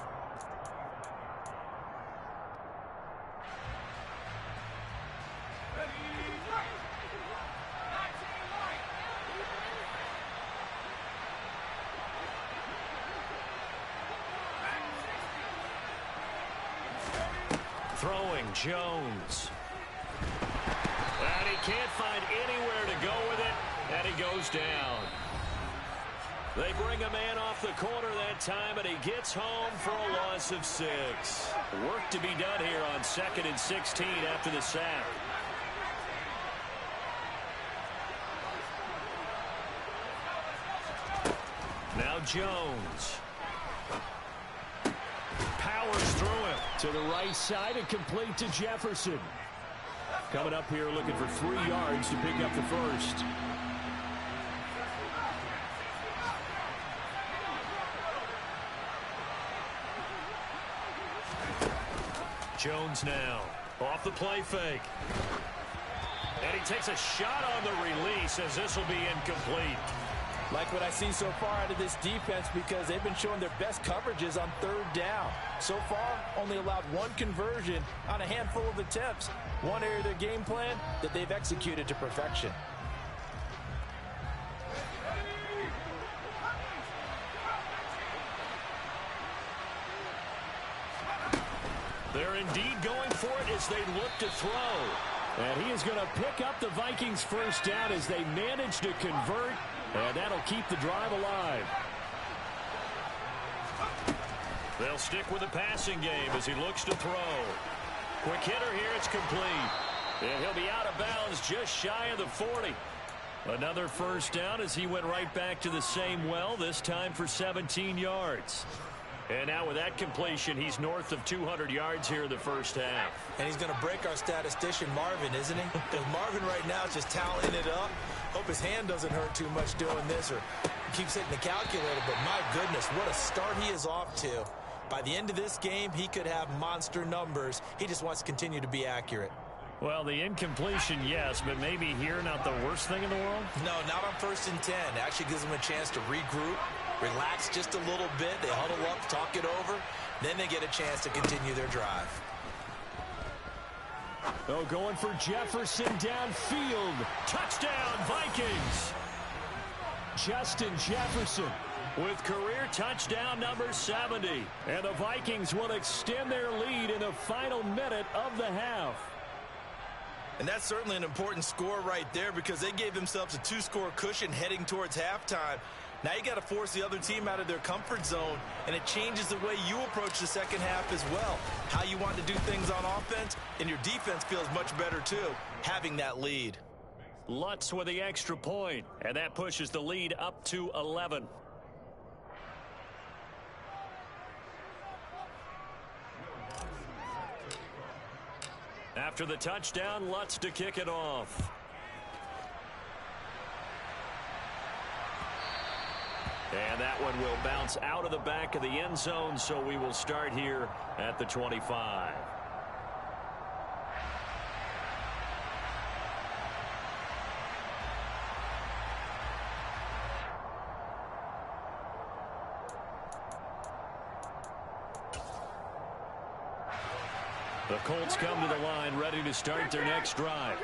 Throwing Jones. And he can't find anywhere to go with it, and he goes down. They bring a man off the corner that time, and he gets home for a loss of 6. Work to be done here on 2nd and 16 after the sack. Now Jones. Powers through him. To the right side and complete to Jefferson. Coming up here looking for 3 yards to pick up the first. Jones now off the play fake. And he takes a shot on the release as this will be incomplete. Like what I see so far out of this defense, because they've been showing their best coverages on 3rd down. So far, only allowed 1 conversion on a handful of attempts. One area of their game plan that they've executed to perfection. They're indeed going for it as they look to throw. And he is going to pick up the Vikings first down as they manage to convert. And that'll keep the drive alive. They'll stick with the passing game as he looks to throw. Quick hitter here, it's complete. And he'll be out of bounds just shy of the 40. Another first down as he went right back to the same well, this time for 17 yards. And now with that completion, he's north of 200 yards here in the first half. And he's going to break our statistician, Marvin, isn't he? Because Marvin right now is just tallying it up. Hope his hand doesn't hurt too much doing this or keeps hitting the calculator. But my goodness, what a start he is off to. By the end of this game, he could have monster numbers. He just wants to continue to be accurate. Well, the incompletion, yes, but maybe here not the worst thing in the world? No, not on 1st and 10. It actually gives them a chance to regroup, relax just a little bit. They huddle up, talk it over. Then they get a chance to continue their drive. Oh, going for Jefferson downfield. Touchdown, Vikings! Justin Jefferson with career touchdown number 70. And the Vikings will extend their lead in the final minute of the half. And that's certainly an important score right there because they gave themselves a 2-score cushion heading towards halftime. Now you got to force the other team out of their comfort zone, and it changes the way you approach the second half as well. How you want to do things on offense, and your defense feels much better too, having that lead. Lutz with the extra point, and that pushes the lead up to 11. After the touchdown, Lutz to kick it off. And that one will bounce out of the back of the end zone, so we will start here at the 25. The Colts come to the line, ready to start their next drive.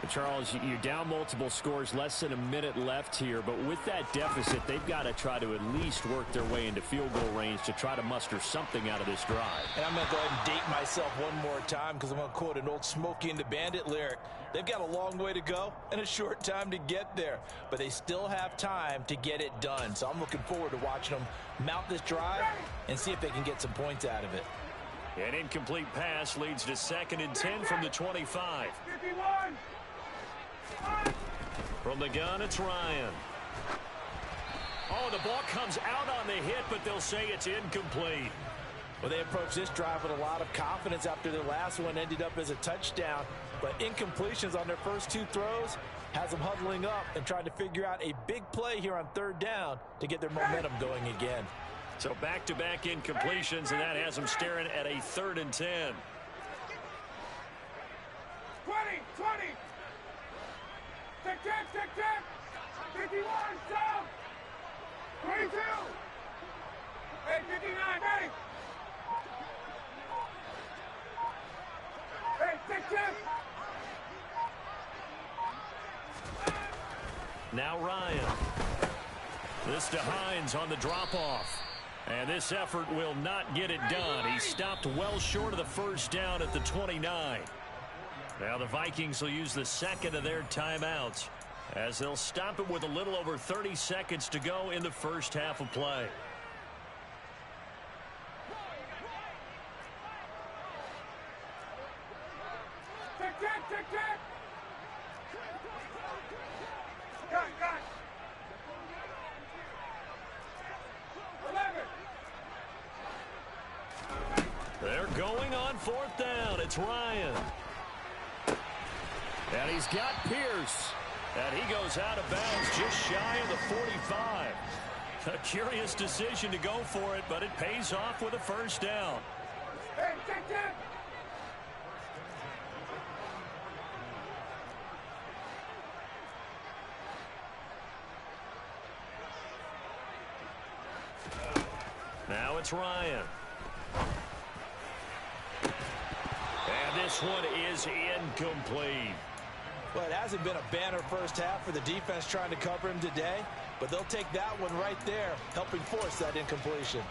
Charles, you're down multiple scores, less than a minute left here, but with that deficit, they've got to try to at least work their way into field goal range to try to muster something out of this drive. And I'm going to go ahead and date myself one more time because I'm going to quote an old Smokey and the Bandit lyric. They've got a long way to go and a short time to get there, but they still have time to get it done. So I'm looking forward to watching them mount this drive and see if they can get some points out of it. An incomplete pass leads to 2nd and 10 from the 25. 51. From the gun, it's Ryan. Oh, the ball comes out on the hit, but they'll say it's incomplete. Well, they approached this drive with a lot of confidence after their last one ended up as a touchdown. But incompletions on their first 2 throws has them huddling up and trying to figure out a big play here on 3rd down to get their momentum going again. So back-to-back incompletions, and that has them staring at a 3rd and 10. 20. Tick. 51. Stop. 22. Hey, 59. Ready. Hey, tick. Now Ryan. This to Hines on the drop-off. And this effort will not get it done. He stopped well short of the first down at the 29. Now the Vikings will use the 2nd of their timeouts as they'll stop it with a little over 30 seconds to go in the first half of play. Tick. Cut. 11. They're going on 4th down. It's Ryan. And he's got Pierce. And he goes out of bounds just shy of the 45. A curious decision to go for it, but it pays off with a first down. Hey, tick. Now it's Ryan. And this one is incomplete. Well, it hasn't been a banner first half for the defense trying to cover him today, but they'll take that one right there, helping force that incompletion.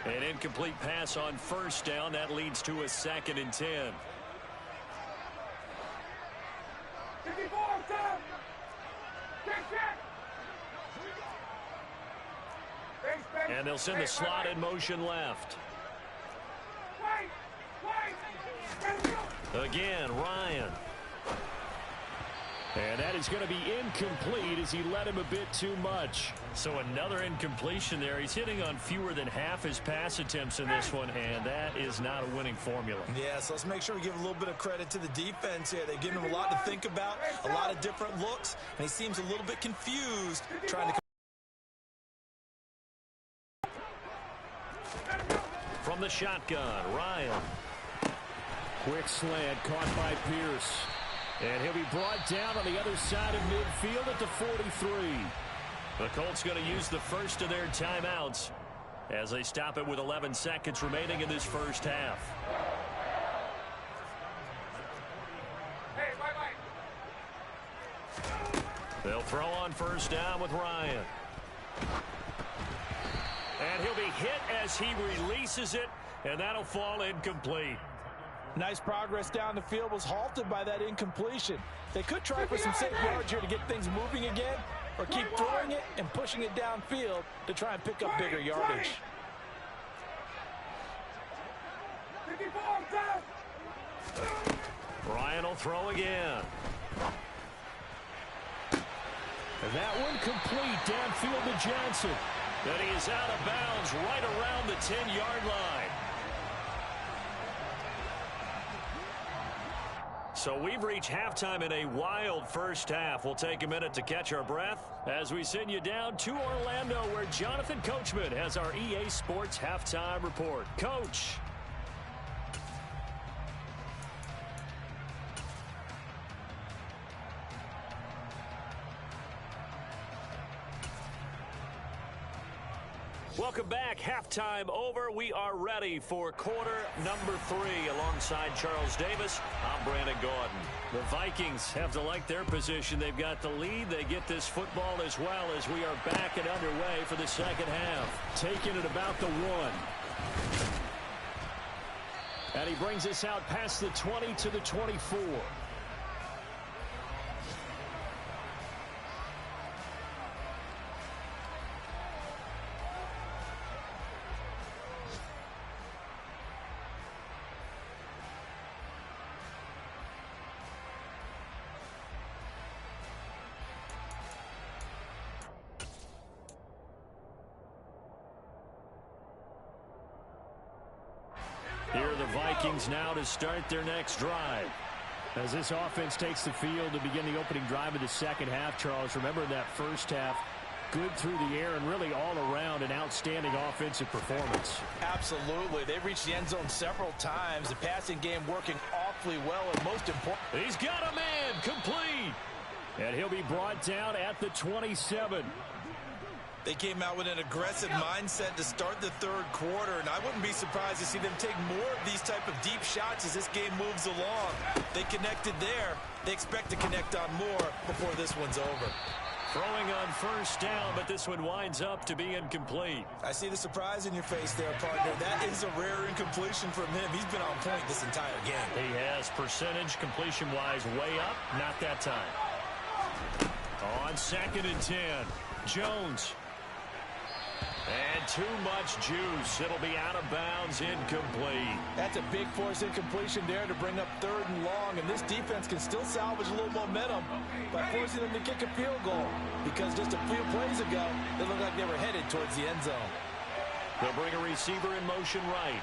An incomplete pass on first down. That leads to a 2nd and 10. 54. Stop. And they'll send the slot in motion left. Again, Ryan. And that is going to be incomplete as he led him a bit too much. So another incompletion there. He's hitting on fewer than half his pass attempts in this one, and that is not a winning formula. Yeah, so let's make sure we give a little bit of credit to the defense here. They've given him a lot to think about, a lot of different looks, and he seems a little bit confused trying to... From the shotgun, Ryan. Quick slant caught by Pierce. And he'll be brought down on the other side of midfield at the 43. The Colts going to use the first of their timeouts as they stop it with 11 seconds remaining in this first half. They'll throw on first down with Ryan. And he'll be hit as he releases it, and that'll fall incomplete. Nice progress down the field, was halted by that incompletion. They could try for some safe yards here to get things moving again, or keep throwing it and pushing it downfield to try and pick up bigger yardage. Ryan will throw again. And that one complete downfield to Johnson. And he is out of bounds right around the 10-yard line. So we've reached halftime in a wild first half. We'll take a minute to catch our breath as we send you down to Orlando, where Jonathan Coachman has our EA Sports Halftime Report. Coach. Welcome back. Halftime over. We are ready for quarter number 3 alongside Charles Davis. I'm Brandon Gordon. The Vikings have to like their position. They've got the lead. They get this football as well as we are back and underway for the second half. Taking it about the 1. And he brings us out past the 20 to the 24. Vikings now to start their next drive. As this offense takes the field to begin the opening drive of the second half, Charles, remember in that first half, good through the air and really all around an outstanding offensive performance. Absolutely. They reached the end zone several times. The passing game working awfully well, and most important. He's got a man complete. And he'll be brought down at the 27. They came out with an aggressive mindset to start the third quarter, and I wouldn't be surprised to see them take more of these type of deep shots as this game moves along. They connected there. They expect to connect on more before this one's over. Throwing on first down, but this one winds up to be incomplete. I see the surprise in your face there, partner. That is a rare incompletion from him. He's been on point this entire game. He has percentage completion-wise way up. Not that time. On 2nd and 10, Jones. And too much juice. It'll be out of bounds, incomplete. That's a big force incompletion there to bring up 3rd and long, and this defense can still salvage a little momentum by forcing them to kick a field goal, because just a few plays ago, they looked like they were headed towards the end zone. They'll bring a receiver in motion right.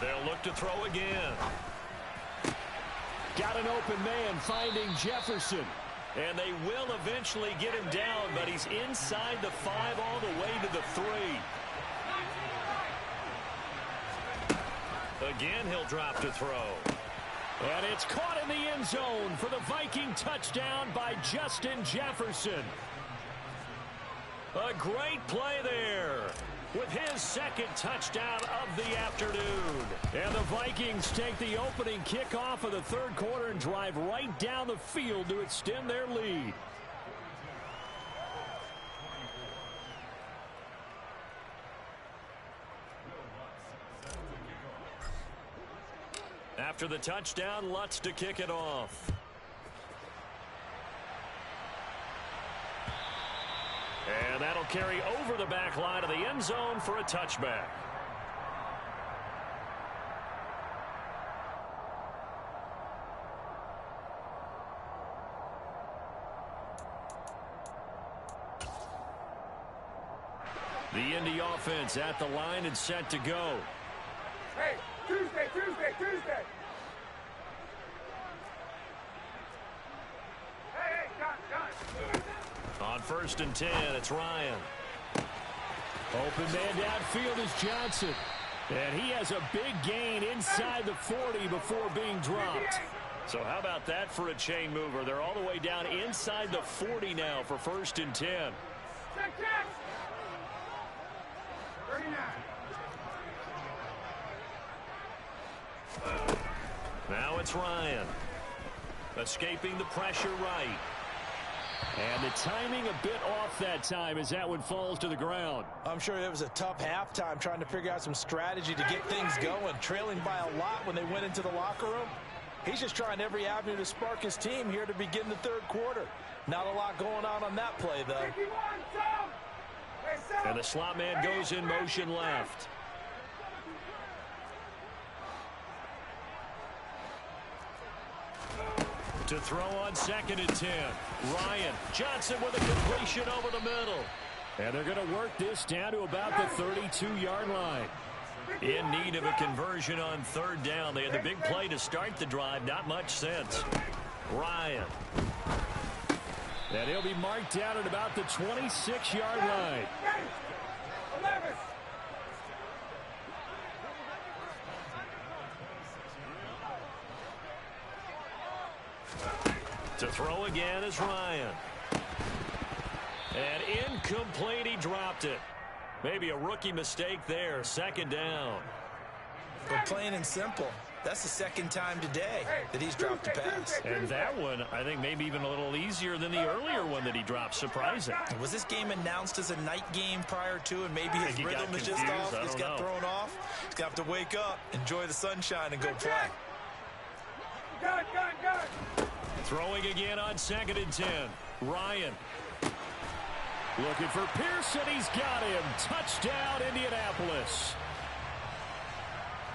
They'll look to throw again. Got an open man finding Jefferson. And they will eventually get him down, but he's inside the 5 all the way to the 3. Again, he'll drop to throw. And it's caught in the end zone for the Viking touchdown by Justin Jefferson. A great play there with his 2nd touchdown of the afternoon. And the Vikings take the opening kickoff of the 3rd quarter and drive right down the field to extend their lead. After the touchdown, Lutz to kick it off. And that'll carry over the back line of the end zone for a touchback. The Indy offense at the line and set to go. Hey, Tuesday. Hey, got. On 1st and 10, it's Ryan. Open man downfield is Johnson. And he has a big gain inside the 40 before being dropped. So how about that for a chain mover? They're all the way down inside the 40 now for 1st and 10. Check. 39. Now it's Ryan. Escaping the pressure right. And the timing a bit off that time as that one falls to the ground. I'm sure it was a tough halftime trying to figure out some strategy to get things going. Trailing by a lot when they went into the locker room. He's just trying every avenue to spark his team here to begin the 3rd quarter. Not a lot going on that play, though. 51, Tom. And the slot man goes in motion left. To throw on 2nd and 10. Ryan Johnson with a completion over the middle. And they're going to work this down to about the 32-yard line. In need of a conversion on 3rd down. They had the big play to start the drive. Not much sense. Ryan. And he'll be marked down at about the 26-yard line. 11. To throw again is Ryan. And incomplete, he dropped it. Maybe a rookie mistake there, 2nd down. But plain and simple, that's the 2nd time today that he's dropped a pass. And that one, I think, maybe even a little easier than the earlier one that he dropped. Surprising. Was this game announced as a night game prior to, and maybe his rhythm is just off? He's got thrown off. He's going to have to wake up, enjoy the sunshine, and go play. Got it. Throwing again on 2nd and 10. Ryan. Looking for Pearson. He's got him. Touchdown, Indianapolis.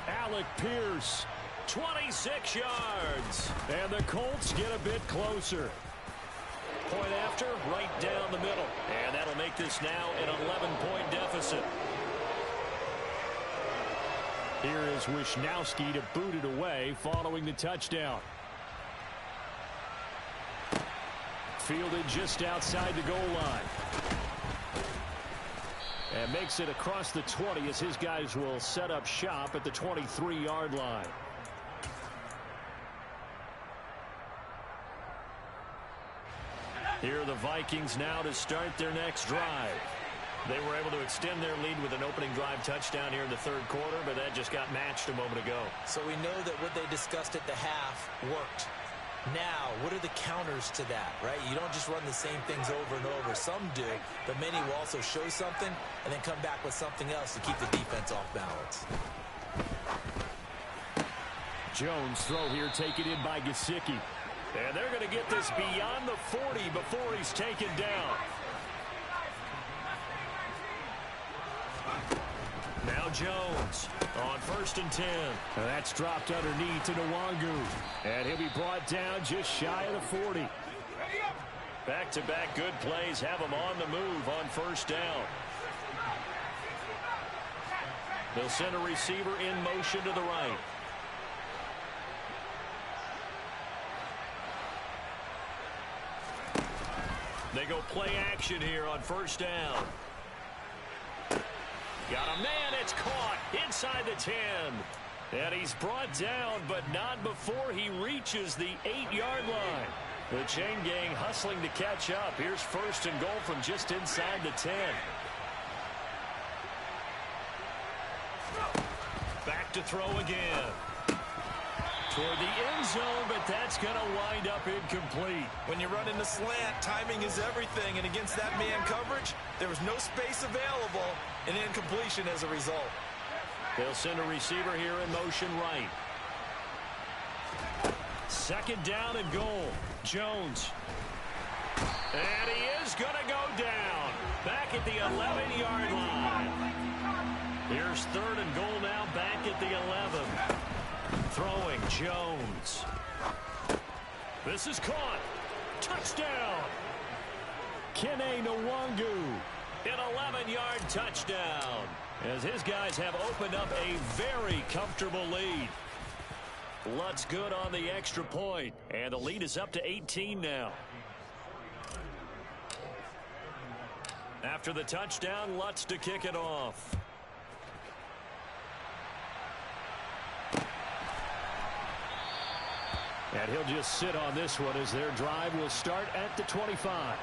Alec Pierce. 26 yards. And the Colts get a bit closer. point after, right down the middle. And that'll make this now an 11-point deficit. Here is Wisnowski to boot it away following the touchdown. Fielded just outside the goal line. And makes it across the 20 as his guys will set up shop at the 23-yard line. Here are the Vikings now to start their next drive. They were able to extend their lead with an opening drive touchdown here in the third quarter, but that just got matched a moment ago. So we know that what they discussed at the half worked. Now, what are the counters to that, right? You don't just run the same things over and over. Some do, but many will also show something and then come back with something else to keep the defense off balance. Jones throw here taken in by Gesicki. And they're going to get this beyond the 40 before he's taken down. Now Jones on 1st and 10. And that's dropped underneath to Nwangu. And he'll be brought down just shy of the 40. Back-to-back good plays have him on the move on 1st down. They'll send a receiver in motion to the right. They go play action here on 1st down. Got a man, it's caught inside the 10. And he's brought down, but not before he reaches the 8-yard line. The chain gang hustling to catch up. Here's 1st and goal from just inside the 10. Back to throw again. Toward the end zone, but that's going to wind up incomplete. When you run in the slant, timing is everything, and against that man coverage, there was no space available, and incompletion as a result. They'll send a receiver here in motion right. 2nd down and goal. Jones. And he is going to go down. Back at the 11-yard line. Here's 3rd and goal now, back at the 11. Throwing Jones. This is caught. Touchdown. Kene Nwangu. An 11-yard touchdown. As his guys have opened up a very comfortable lead. Lutz good on the extra point. And the lead is up to 18 now. After the touchdown, Lutz to kick it off. And he'll just sit on this one as their drive will start at the 25.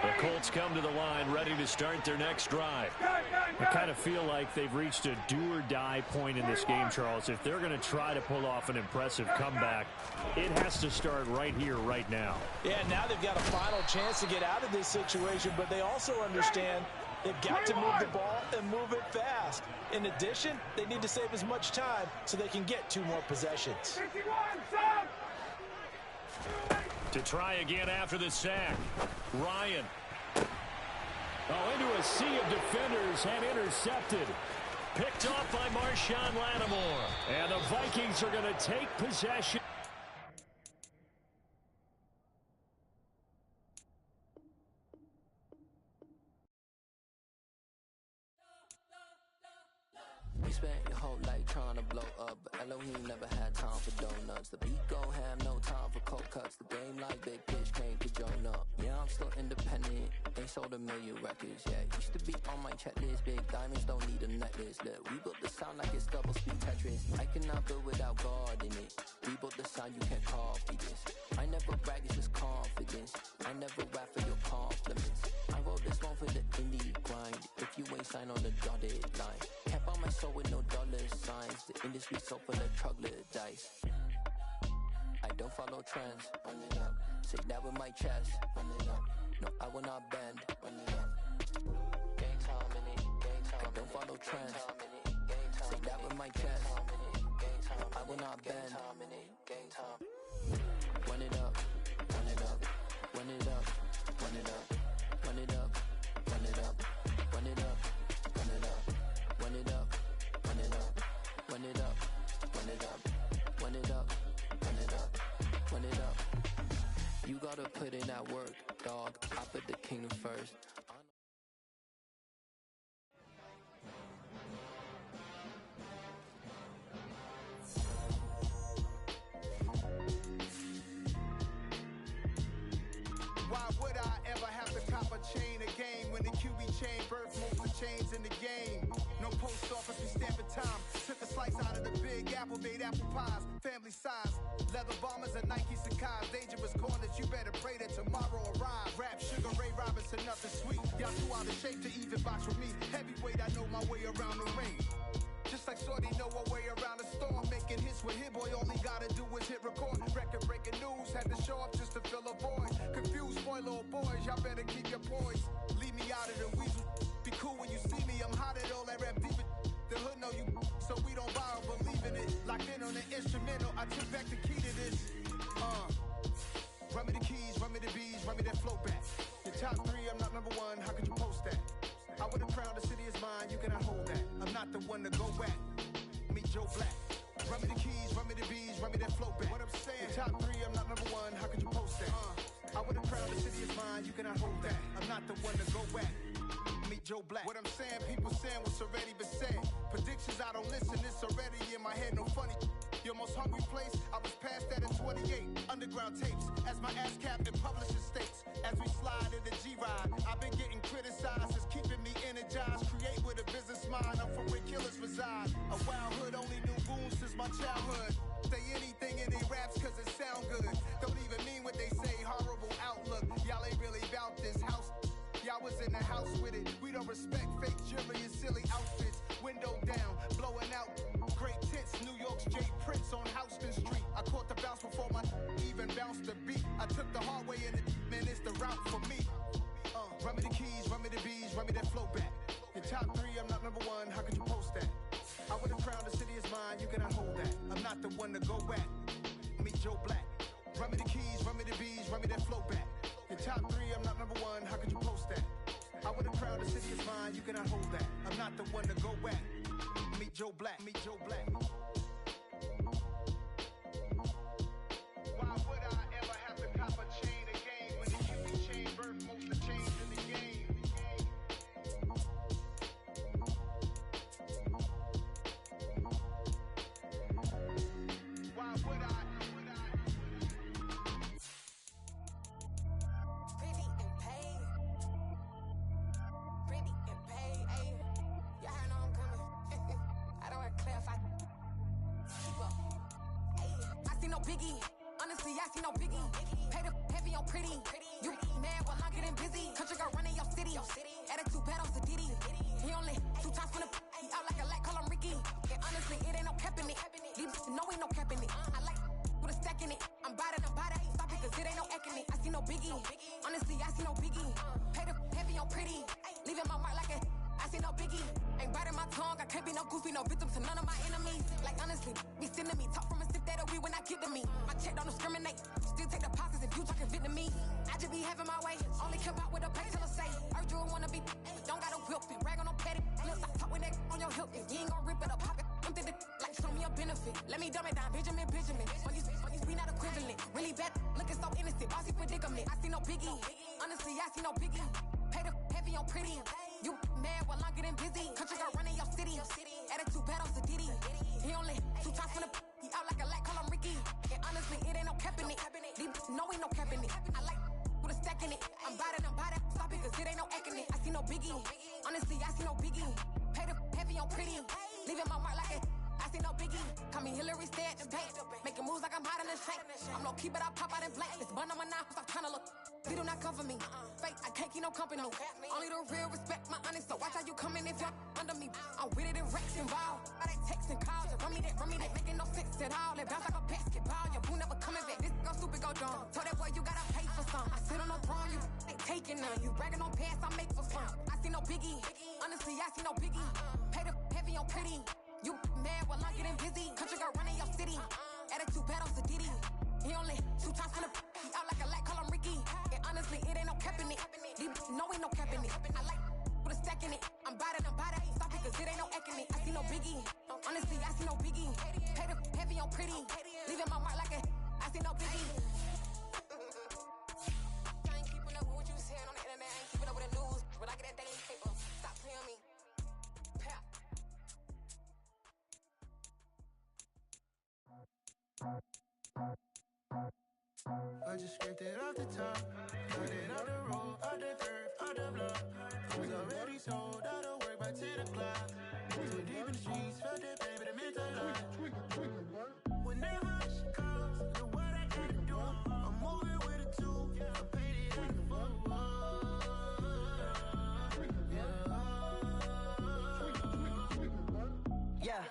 The Colts come to the line ready to start their next drive. I kind of feel like they've reached a do-or-die point in this game, Charles. If they're going to try to pull off an impressive comeback, it has to start right here, right now. Yeah, now they've got a final chance to get out of this situation, but they also understand they've got to move the ball and move it fast. In addition, they need to save as much time so they can get 2 more possessions. To try again after the sack. Ryan. Oh, into a sea of defenders and intercepted. Picked off by Marshawn Lattimore. And the Vikings are going to take possession. You spent your whole life trying to blow up, but Elohim never had time for donuts. The beat gon' have no time for cold cuts. The game like big pitch came to join up. Yeah, I'm still independent, ain't sold a million records yet. Used to be on my checklist, big diamonds don't need a necklace. Look, we built the sound like it's double speed Tetris. I cannot build without God in it. We built the sound, you can't copy this. I never brag, it's just confidence. I never rap for your compliments. I wrote this one for the indie grind. If you ain't signed on the dotted line, can't buy my soul with no dollar signs. The industry so full of troglodytes. I don't follow trends. Run it up. Say that with my chest. Run it up. No, I will not bend. Run it up. Game time in it. Game time. I don't follow trends. Say that with my chest. I will not bend. Game time. Run it up. Run it up. Run it up. Run it up. Run it up. Run it up. All to put in that work, dog. I put the kingdom first. Why would I ever have to cop a chain a game when the QB chain birth most of the chains in the game? No post office, we stamping time. Took a slice out of the big apple, made apple pies, family size. Leather bombers and Nike Sakai's. Dangerous corners, you better pray that tomorrow arrives. Rap, Sugar Ray Robinson, nothing sweet. Y'all too out of shape to even box with me. Heavyweight, I know my way around the ring. Just like Shorty know a way around the storm. Making hits with Hit Boy, all he gotta do is hit record. Record breaking news, had to show up just to fill a void. Confused boy, little boys, y'all better keep your poise. Leave me out of the weasel. Be cool when you see me, I'm hot at all that rap deep. The hood know you, so we don't borrow, believe in it. Locked in on the instrumental, I took back the key to this. Run me the keys, run me the bees, run me that flow back. The top 3, I'm not number 1, how could you post that? I would have crowned the city is mine, you cannot hold that. I'm not the one to go back. Meet Joe Black. Run me the keys, run me the bees, run me that flow back. What I'm saying, top 3, I'm not number 1, how could you post that? I would have crowned the city is mine, you cannot hold that. I'm not the one to go back. Meet Joe Black. What I'm saying, people saying what's already been said. Predictions, I don't listen, it's already in my head, no funny. Your most hungry place, I was past that at 28. Underground tapes, as my ass cap and publishing states. As we slide in the G-Ride, I've been getting criticized, it's keeping me energized. Create with a business mind, I'm from where killers reside. A wild hood, only knew goons since my childhood. Say anything in they raps cause it sound good. Don't even mean what they say, horrible outlook. Y'all ain't really about this house. Y'all was in the house with it. We don't respect fake jewelry and silly outfits. Window down, blowing out great tits. New York's J. Prince on Houston Street. I caught the bounce before my even bounced the beat. I took the hard way in it, man, it's the route for me. Run me the keys, run me the bees, run me that flow back. The top 3, I'm not number 1, how could you post that? I would have crowned the city is mine, you cannot hold that. I'm not the one to go back. Meet Joe Black. Run me the keys, run me the bees, run me that flow back. The top 3, I'm not number 1, how could you post that? I would have crowned the city is mine, you cannot hold that. I'm not the one to go back. Meet Joe Black, meet Joe Black. Why would I ever have to cop a chain a game when the QB chain birth most of the chains in the game? Why would I? Biggie, honestly, I see no biggie. Pay the heavy on pretty. You mad while I'm getting busy. Country girl running your city. Attitude bad on Sadidi. He only 2 times from the he out like a light, call him Ricky. And honestly, it ain't no cap in it. These no ain't no cap in it. I like with a stack in it. I'm bad. Stop it, cause it ain't no eck in it. I see no biggie. Honestly, I see no biggie. Pay the heavy on pretty. Leaving my mark like a I see no biggie. Ain't biting my tongue, I can't be no goofy, no victim to none of my enemies. Like honestly, be sending me talk from a sip that we when I get to me. My check don't discriminate, still take deposits if you talking Vietnamese. I just be having my way, only come out with a pay till I say. Urge you wanna be, don't got no whip and brag on no petty. Look, I talk with that on your hip, you ain't gon' rip it up, pop it. Empty the like show me a benefit. Let me dumb it down, Benjamin. When you be not equivalent, really bad, looking so innocent, bossy predicament. I see no biggie, honestly, I see no biggie. Pay the heavy on pretty. You mad while I'm getting busy. Country girl running your city. Attitude bad on Sadidi. He only 2 times from the he out like a light, call him Ricky. And honestly, it ain't no cap in it. These no ain't no cap in it. I like with a stack in it. I'm bad. Stop it, cause it ain't no eck in it. I see no biggie. Honestly, I see no biggie. Pay the heavy on pretty. Leaving my mark like it. I see no biggie. Call me Hillary, stay at the bank. Making moves like I'm hot in the shank. I'm low key, but I pop out in blank. This bun on my knife, stop trying to look. They do not come for me. Fake, I can't keep no company. Only the real respect my honest. So watch how you coming if you're under me. I'm with it and Rex involved. I they texting calls and run me that. Making no sense at all. They bounce like a basketball. Your boo never coming back. This go stupid, go dumb. Told that boy you gotta pay for some. I sit on no throne, you ain't taking none. You bragging on pants, I make for fun. I see no biggie. Honestly, I see no biggie. Pay the heavy on pretty. You mad while I'm getting busy. Country girl running your city. Attitude bad on Sadidi. He only 2 times from the he out like a light, call him Ricky. And honestly, it ain't no cap in it. These no ain't no cap in it. I like with a stack in it. I'm bad. Stop it, cause it ain't no eck in it. I see no biggie. Honestly, I see no biggie. Pay the heavy on pretty. Leaving my mark like a I see no biggie. I just scraped it off the top, cut it out the road, out the curve, out the block. I was already sold, out of work by 10 o'clock. Too deep in the streets, felt that baby, the mental lie. Whenever she calls, know what I gotta do. I'm moving with a two, I paid it out the full. Yeah,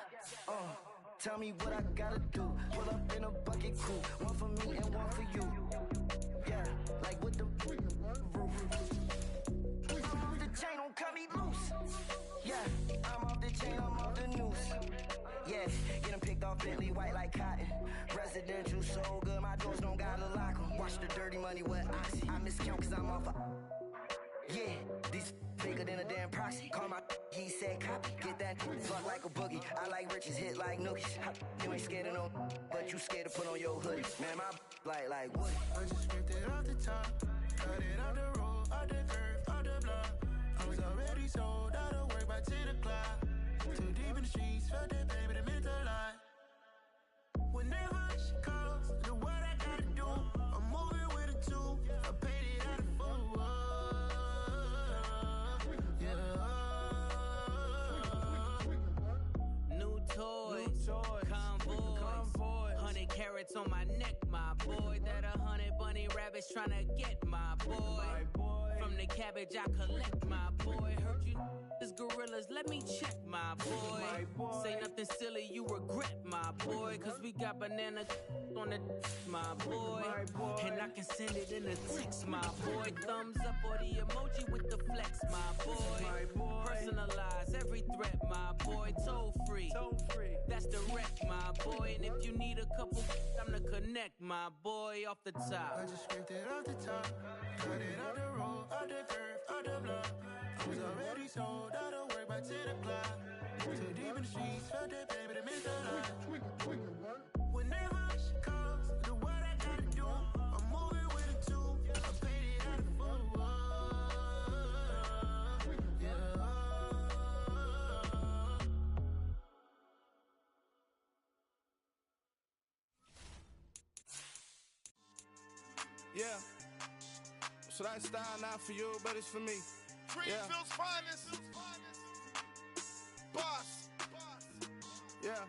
tell me what I gotta do. Pull up in a bucket crew, one for me and one for you. Yeah, like with the roof. I'm off the chain, don't cut me loose. Yeah, I'm off the chain, I'm off the noose. Yeah, get them picked off Bentley, white like cotton. Residential so good, my doors don't gotta lock them. Watch the dirty money with Oxy. I miscount cause I'm off a... Yeah, these bigger than a damn proxy. Call my he said copy. Get that fuck like a boogie. I like riches, hit like nookies. You ain't scared of no, but you scared to put on your hoodie. Man, my like what? I just scraped it off the top, cut it out the road, out the curve, out the block. I was already sold, out of work by 10 o'clock. Too deep in the streets, felt that baby, the mental lie. Whenever she calls, know what I gotta do. I'm moving with a two, I paid it out of full. New toys, convoys, 100 carats on my neck, my boy. That 100 bunny rabbits tryna get my boy. From the cabbage I collect, my boy. Heard you is gorillas, let me check, my boy. Say nothing silly, you regret, my boy. Cause we got banana on the my boy. And I can send it in a text, my boy. Thumbs up or the emoji with the flex, my boy. Personalize every threat, my boy. Toll free, that's direct, my boy. And if you need a couple, I'm to connect, my boy, off the top. I just scraped it off the top, cut it out the road, out the curve, out the block. I was already sold, out of work by 10 o'clock. Too deep in the streets, felt that baby, the mental lie. Whenever she calls, know what I gotta do. I'm moving with a two, I paid it out of full. Yeah. So that style not for you, but it's for me. Greenfield's finest. Boss. Yeah.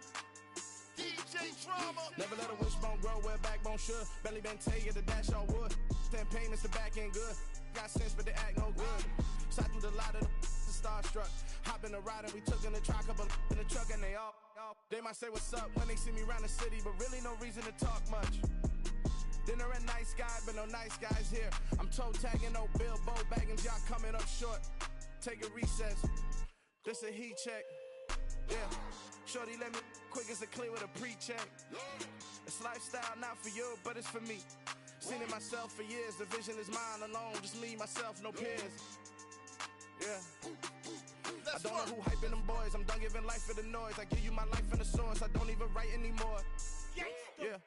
DJ Drama. Never let a wishbone grow where a backbone should. Belly been tell you the dash all wood. 10 payments, the back end good. Got sense, but they act no good. So I threw the lot of the starstruck. Hop in the ride and we took in the truck, couple in the truck, and they all. They might say what's up when they see me around the city, but really no reason to talk much. Dinner at nice guy, but no nice guys here. I'm toe tagging, no Bilbo bagging, y'all coming up short. Take a recess. This a heat check. Yeah. Shorty let me quick as a clear with a pre-check. It's lifestyle not for you, but it's for me. Seen it myself for years. The vision is mine alone. Just me, myself, no peers. Yeah. I don't know who hyping them boys. I'm done giving life for the noise. I give you my life in the source. I don't even write anymore. Yeah.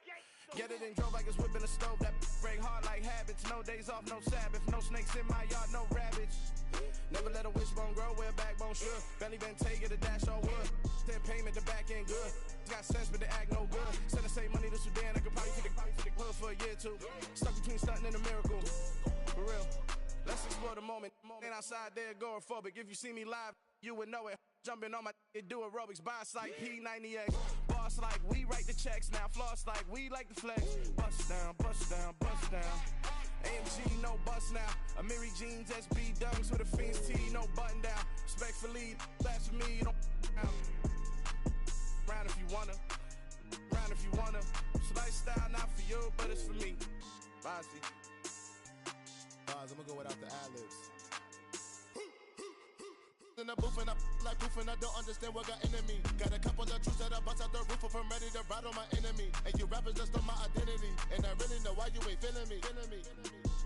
Get it and drove like it's whipping a stove. That break hard like habits. No days off, no Sabbath. No snakes in my yard, no rabbits. Never let a wishbone grow where a backbone should. Belly been take it, a dash all wood. 10 payment, the back end good. Got sense, but they act no good. Send the same money to Sudan. I could probably take the hood for a year or two. Stuck between stunting and a miracle. For real. Let's explore the moment. Ain't outside there agoraphobic. If you see me live, you would know it. Jumping on my do aerobics, boss like P90X. Boss like we write the checks now. Floss like we like the flex. Bust down, bust down, bust down. AMG, no bust now. Amiri jeans, SB dunks with a Fiends tee, no button down. Respectfully, that's for me, you don't round if you wanna. Round if you wanna. So lifestyle not for you, but it's for me. Bossy. Bars, I'ma go without the ad-libs. In the booth and I like proof and I don't understand what got into me. Got a couple of truths that I bust out the roof if I'm ready to ride on my enemy. And you rappers just on my identity. And I really know why you ain't feeling me.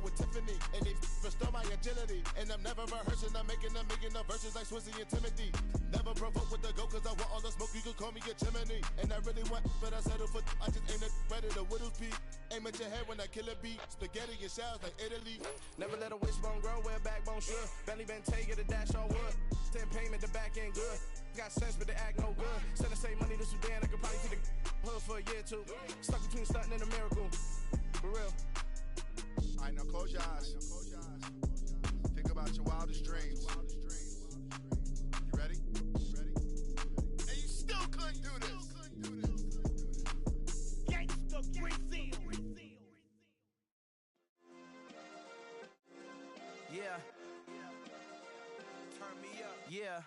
With Tiffany and they restore my agility. And I'm never rehearsing, I'm making the verses like Swizzy and Timothy. Never provoke with the go cause I want all the smoke, you can call me a chimney. And I really want, but I settle for I just aim it ready to Whittles peak. Aim at your head when I kill a beat. Spaghetti and shells like Italy. Never let a wishbone grow where a backbone should. Belly been take it, a dash all wood. 10 payment, the back end good. Got sense, but they act no good. Send the same money to Sudan, I could probably take the hood for a year or two. Stuck between stunting and a miracle. For real. All right, now close your eyes. Think about your wildest dreams. You ready? And you still couldn't do this. Gangsta Brazil. Yeah. Turn me up. Yeah.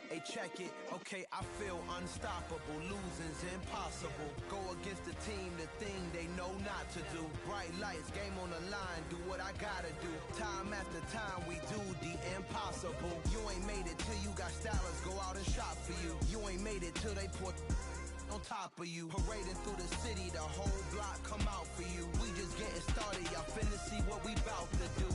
Hey, check it. Okay, I feel unstoppable. Losing's impossible. Go against the team, the thing they know not to do. Bright lights, game on the line. Do what I gotta do. Time after time, we do the impossible. You ain't made it till you got stylists go out and shop for you. You ain't made it till they put on top of you. Parading through the city, the whole block come out for you. We just getting started, y'all finna see what we bout to do.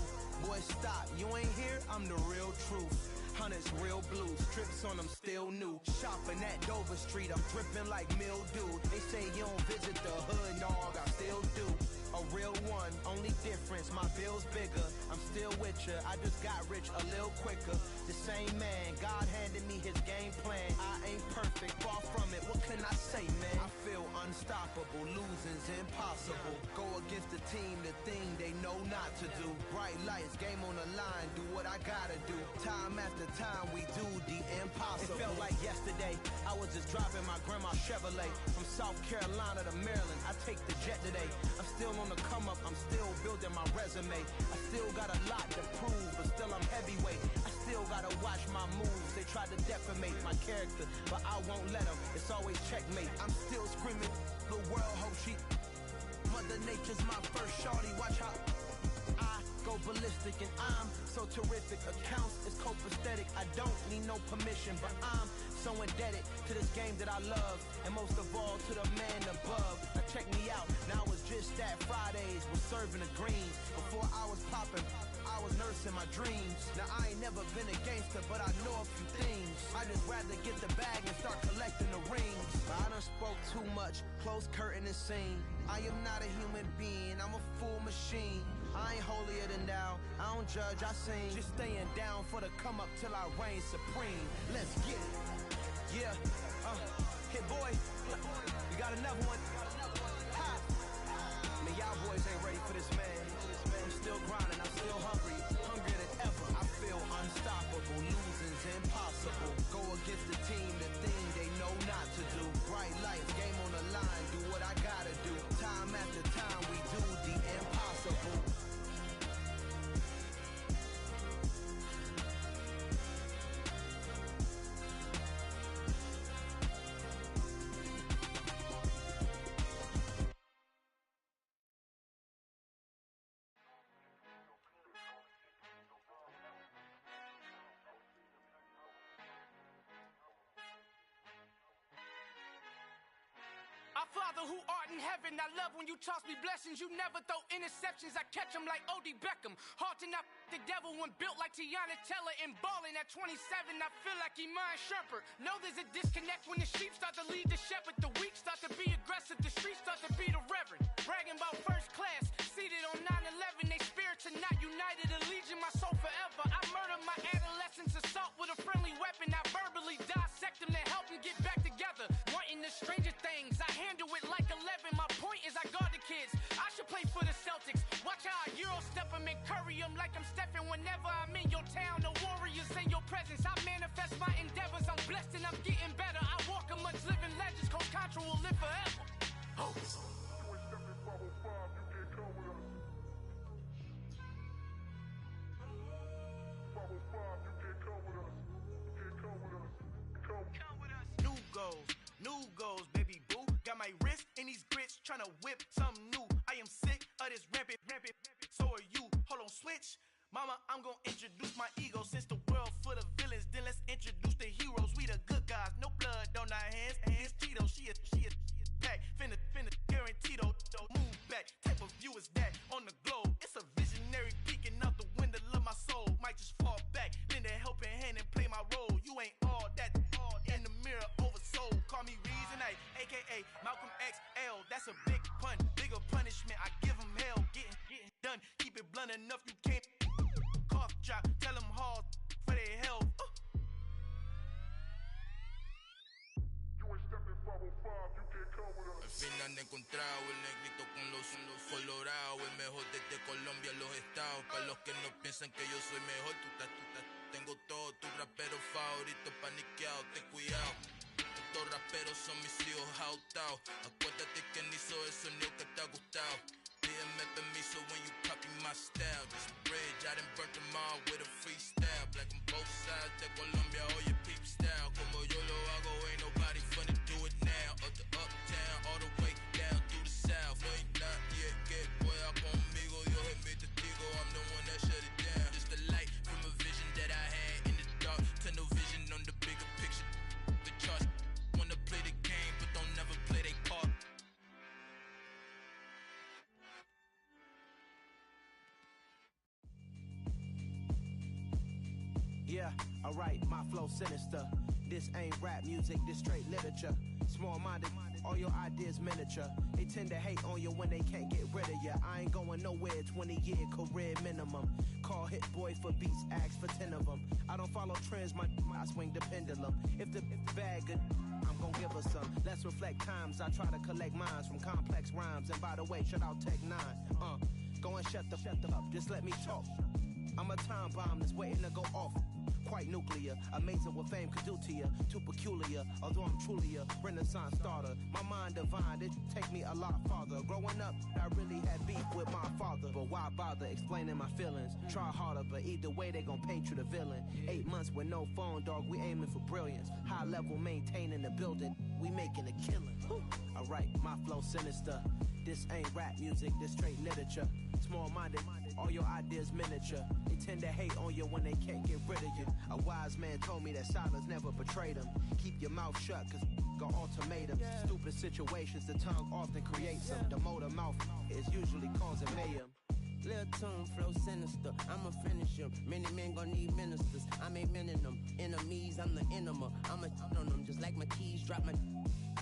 Boy, stop, you ain't here, I'm the real truth. Hunters, real blue, strips on them still new. Shopping at Dover Street, I'm dripping like mildew. They say you don't visit the hood, dog, I still do. A real one, only difference, my bill's bigger. I'm still with ya, I just got rich a little quicker. The same man, God handed me his game plan. I ain't perfect, far from it, what can I say, man? I feel unstoppable, losing's impossible. Go against the team, the thing they know not to do. Bright lights, game on the line, do what I gotta do. Time after time, we do the impossible. It felt like yesterday, I was just driving my grandma's Chevrolet. From South Carolina to Maryland, I take the jet today. I'm still on the come up, I'm still building my resume. I still got a lot to prove, but still I'm heavyweight. I still gotta watch my moves. They tried to defamate my character, but I won't let them. It's always checkmate. I'm still screaming, the world hope she. Mother Nature's my first shorty. Watch how I go ballistic, and I'm so terrific. Accounts is copacetic. I don't need no permission, but I'm so indebted to this game that I love, and most of all to the man above. Now check me out, now it's just that Fridays was serving the greens. Before I was popping, I was nursing my dreams. Now I ain't never been a gangster, but I know a few things. I just rather get the bag and start collecting the rings. But I done spoke too much, close curtain and scene. I am not a human being, I'm a full machine. I ain't holier than thou, I don't judge, I sing. Just staying down for the come up till I reign supreme. Let's get it. Yeah, hit boy, you got another one. Ha! Man, y'all boys ain't ready for this, man. I'm still grinding, I'm still hungry, hungrier than ever. I feel unstoppable, losing's impossible. Go against the team, the thing they know not to do. Bright lights, game on the line, do what I gotta do. Time after time, we do the impossible. Our Father who art in heaven, I love when you toss me blessings. You never throw interceptions, I catch them like O.D. Beckham. Hard to knock the devil when built like Tiana Teller and balling at 27. I feel like Iman Shumpert. Know there's a disconnect when the sheep start to lead the shepherd. The weak start to be aggressive, the streets start to be the reverend. Bragging about first class, seated on 9/11. They spirits are not united, allegiant my soul forever. I murder my adolescence, assault with a friendly weapon. I verbally dissect them to help them get back together. Wanting the stranger things, I handle it like 11. My point is I guard the kids. I should play for the Celtics. Watch how I Euro step them and curry them like I'm Stephen. Whenever I'm in your town, the Warriors in your presence. I manifest my endeavors. I'm blessed and I'm getting better. I walk amongst living legends. Coach Contra will live forever. Oh. New goals, baby boo. Got my wrist in these grits, tryna whip something new. I am sick of this rampant. So are you. Hold on, switch. Mama, I'm gonna introduce my ego. Since the world full of villains, then let's introduce the heroes. We the good guys, no blood on our hands. Hands Tito, she is pack. Finna guarantee though. Move back. Type of view is that on the globe? It's a visionary peeking out the window of my soul. Might just fall back, lend a helping hand and play my role. You ain't all that. In the mirror, oversold. Call me Reason A, aka Malcolm XL. That's a big pun, bigger punishment. I give him hell, getting done. Keep it blunt enough, you can't. Cough drop, tell them hard for their health. final encontrado el negrito con los colorados, el mejor desde Colombia, los estados. Para los que no piensan que yo soy mejor, tengo todos tus raperos favoritos paniqueados, ten cuidado. Estos raperos son mis hijos jautados. Acuérdate que ni hizo el sonido que te ha gustado. Pídeme permiso when you copy my style. This bridge, I done burnt them all with a freestyle. Black on both sides de Colombia, oye peep style. Como yo lo hago, ain't nobody funny do it now. Up the uptown, all the way down through the south. No ain't not yet, que pueda conmigo. Dios es mi testigo, I'm the one that shut it down. Just a light from a vision that I had in the dark. Tunnel vision on the bigger picture. The charts wanna play the game, but don't never play their part. Yeah, alright, my flow sinister. This ain't rap music, this straight literature. Small-minded, all your ideas miniature. They tend to hate on you when they can't get rid of you. I ain't going nowhere, 20-year career minimum. Call hit boy for beats, ask for 10 of them. I don't follow trends, I swing the pendulum. If the bag good, I'm gon' give her some. Let's reflect times, I try to collect minds from complex rhymes. And by the way, shout out Tech 9. Go and shut the up, just let me talk. I'm a time bomb that's waiting to go off. Quite nuclear, amazing what fame could do to you. Too peculiar, although I'm truly a renaissance starter. My mind divine, it take me a lot farther. Growing up, I really had beef with my father. But why bother explaining my feelings? Try harder, but either way they gon' paint you the villain. 8 months with no phone, dog, we aiming for brilliance. High level maintaining the building, we making a killing. Alright, my flow sinister. This ain't rap music, this straight literature. Small-minded, all your ideas miniature. They tend to hate on you when they can't get rid of you. A wise man told me that silence never betrayed him. Keep your mouth shut, cause got ultimatums. Stupid situations, the tongue often creates them. The motor mouth is usually causing mayhem. Lil' tune, flow sinister, I'ma finish him. Many men gon' need ministers, I'm a men in them. Enemies, I'm the enema. I'ma on them, just like my keys, drop my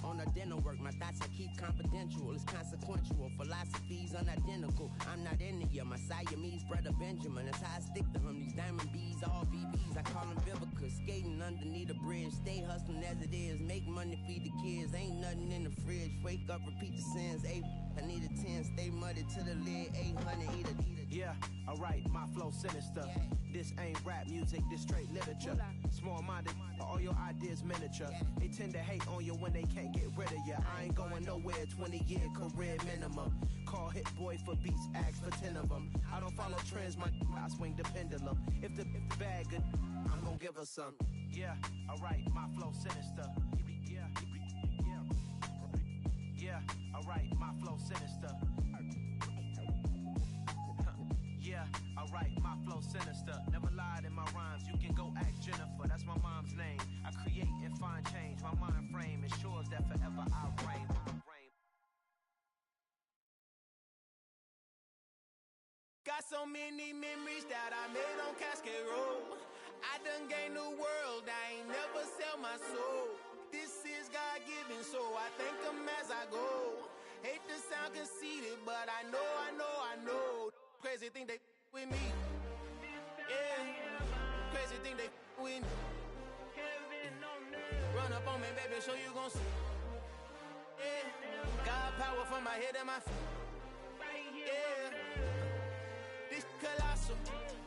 on a dinner work. My thoughts I keep confidential, it's consequential. Philosophies unidentical, I'm not into you. My Siamese brother Benjamin, that's how I stick to him. These diamond bees, all BBs, I call them Vivica. Skating underneath a bridge, stay hustling as it is. Make money, feed the kids, ain't nothing in the fridge. Wake up, repeat the sins, I need a 10, stay muddy to the lid, 800, eat a. Yeah, alright, my flow sinister. This ain't rap music, this straight literature. Small-minded, all your ideas miniature. They tend to hate on you when they can't get rid of you. I ain't going nowhere, 20-year career minimum. Call hit boy for beats, ask for 10 of them. I don't follow trends, I swing the pendulum. If the bag good, I'm gon' give her some. Yeah, alright, my flow sinister. Yeah, alright, my flow sinister. Yeah, alright, my flow sinister. Never lied in my rhymes, you can go ask Jennifer. That's my mom's name. I create and find change. My mind frame ensures that forever I reign. Got so many memories that I made on Cascade Road. I done gained the world, I ain't never sell my soul. This is God-given, so I thank him as I go. Hate to sound conceited, but I know. Crazy thing they with me. Yeah. Crazy thing they with me. Run up on me, baby, so you gon' see. Yeah. Got power from my head and my feet. Yeah. This colossal.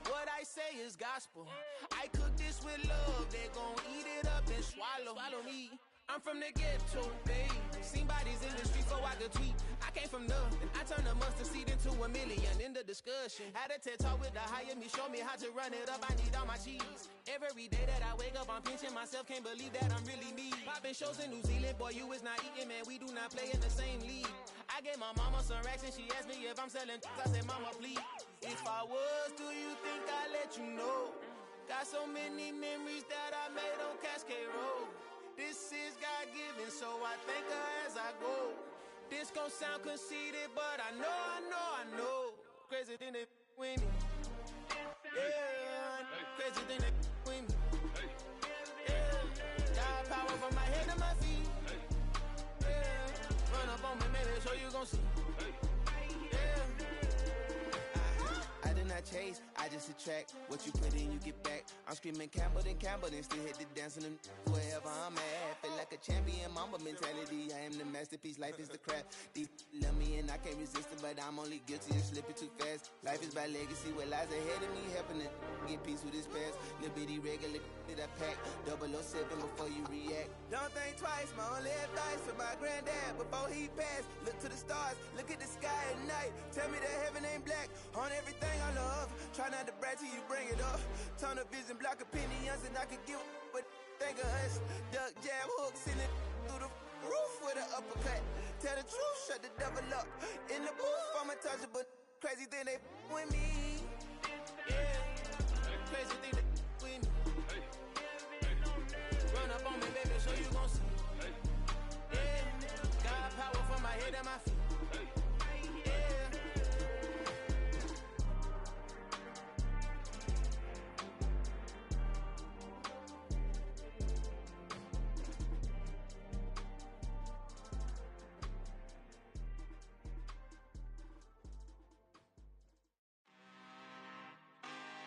What I say is gospel. I cook this with love. They gon' eat it up and swallow me. I'm from the ghetto, babe. Seen bodies in the streets so I could tweet. I came from nothing. I turned a mustard seed into a million in the discussion. Had a TED talk with the higher me, show me how to run it up. I need all my cheese. Every day that I wake up, I'm pinching myself. Can't believe that I'm really me. Popping shows in New Zealand, boy, you is not eating, man. We do not play in the same league. I gave my mama some racks and she asked me if I'm selling. I said, mama, please. If I was, do you think I'd let you know? Got so many memories that I made on Cascade Road. This is God-given, so I thank her as I go. This gon' sound conceited, but I know. Crazy thing they with me. Yeah, crazy thing they with me. Yeah, got power from my head to my feet. Yeah, run up on me, maybe so you gon' see. Yeah. I did not chase, I just attract. What you put in, you get back. I'm screaming Campbell, then still hit the dance and them wherever I'm at. Feel like like a champion, mamba mentality. I am the masterpiece, life is the craft. Deep love me and I can't resist it, but I'm only guilty of slipping too fast. Life is by legacy, what lies ahead of me, helping it get peace with his past. Little bitty regular that I pack, 007 before you react. Don't think twice, my only advice for my granddad before he passed. Look to the stars, look at the sky at night. Tell me that heaven ain't black on everything I love. Try not to brag till you bring it up. Tunnel vision, block opinions, and I could give what think of us. Duck jab hooks in it through the roof with an uppercut. Tell the truth, shut the devil up. In the booth, I'm untouchable. Crazy thing they with me. Yeah, crazy thing they with me. Run up on me, baby, so you gon' see. Yeah, got power from my head and my feet.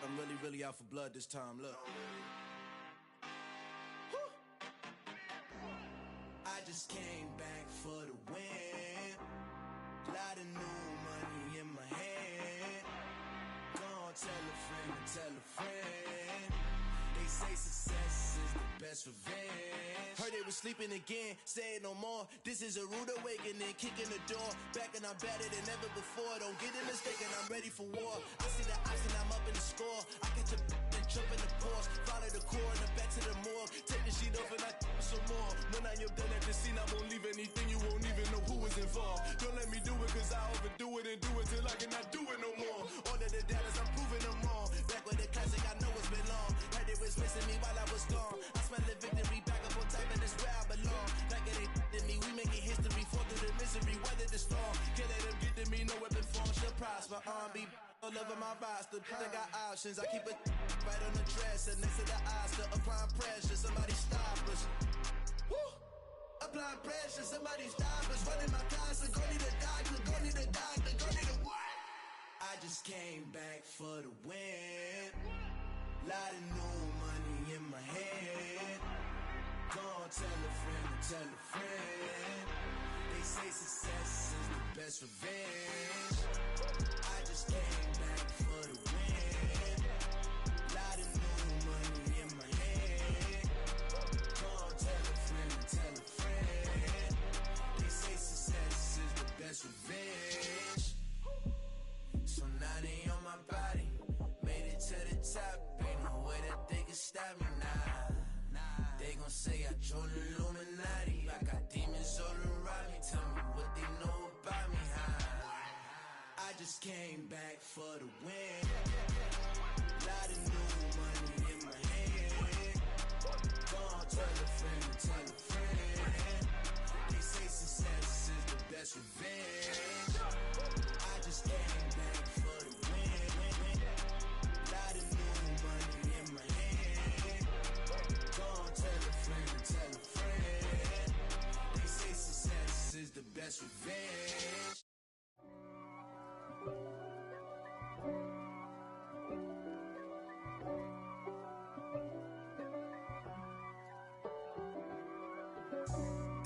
I'm really out for blood this time, look. I just came back for the win. Lot of new money in my hand. Gonna tell a friend and tell a friend. They say success is the best revenge. Heard they was sleeping again, say it no more. This is a rude awakening, kicking the door. Back and I'm better than ever before. Don't get it mistaken, I'm ready for war. I see the option, I'm up in the score. I catch a and jump in the pause. Follow the core and the back to the morgue. Take the sheet off and I some more. When I am done at the scene, I won't leave anything. You won't even know who is involved. Don't let me do it, cause I overdo it and do it till I cannot do it no more. All of the doubters, I'm proving them wrong. Back with the classic, I know it's been long. Heard they was missing me while I was gone. I smell the victory, back up on type, and it's where I belong. Like it ain't to me, we making history. Fall through the misery, weather the storm. Can't let them get to me, no weapon form shall prosper. R&B all over my roster, I got options. I keep it right on the dresser, next to the Oscar. Applying pressure, somebody stop us. Woo! Applying pressure, somebody stop us. Running my closet, go need a doctor, go need a doctor, go need a what? I just came back for the win. Lot of new money in my hand. Gonna tell a friend and tell a friend. They say success is the best revenge. I just came back for the win. Lot of new money in my hand. Gonna tell a friend and tell a friend. They say success is the best revenge. So now they on my body. Made it to the top. Ain't no way that they can stop me now. They gon' say I joined the Illuminati. I got demons all around me. Tell me what they know about me, huh? I just came back for the win. Lot of new money in my hand. Gonna tell a friend and tell a friend. They say success is the best revenge. I just came back for the win. Lot of new money in my hand. Gonna tell a friend and tell a friend. They say success is the best revenge.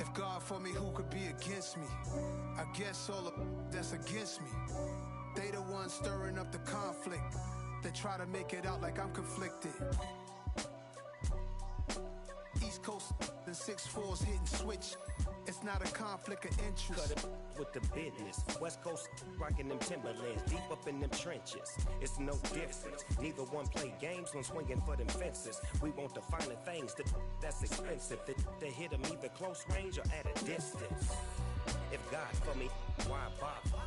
If God for me, who could be against me? I guess all of that's against me. They the ones stirring up the conflict. They try to make it out like I'm conflicted. East Coast and 6'4's hitting switch. It's not a conflict of interest. Cut it with the business. West Coast rocking them Timberlands, deep up in them trenches. It's no difference. Neither one play games when swinging for them fences. We want the finer things that's expensive. That hit them either close range or at a distance. If God for me, why bother?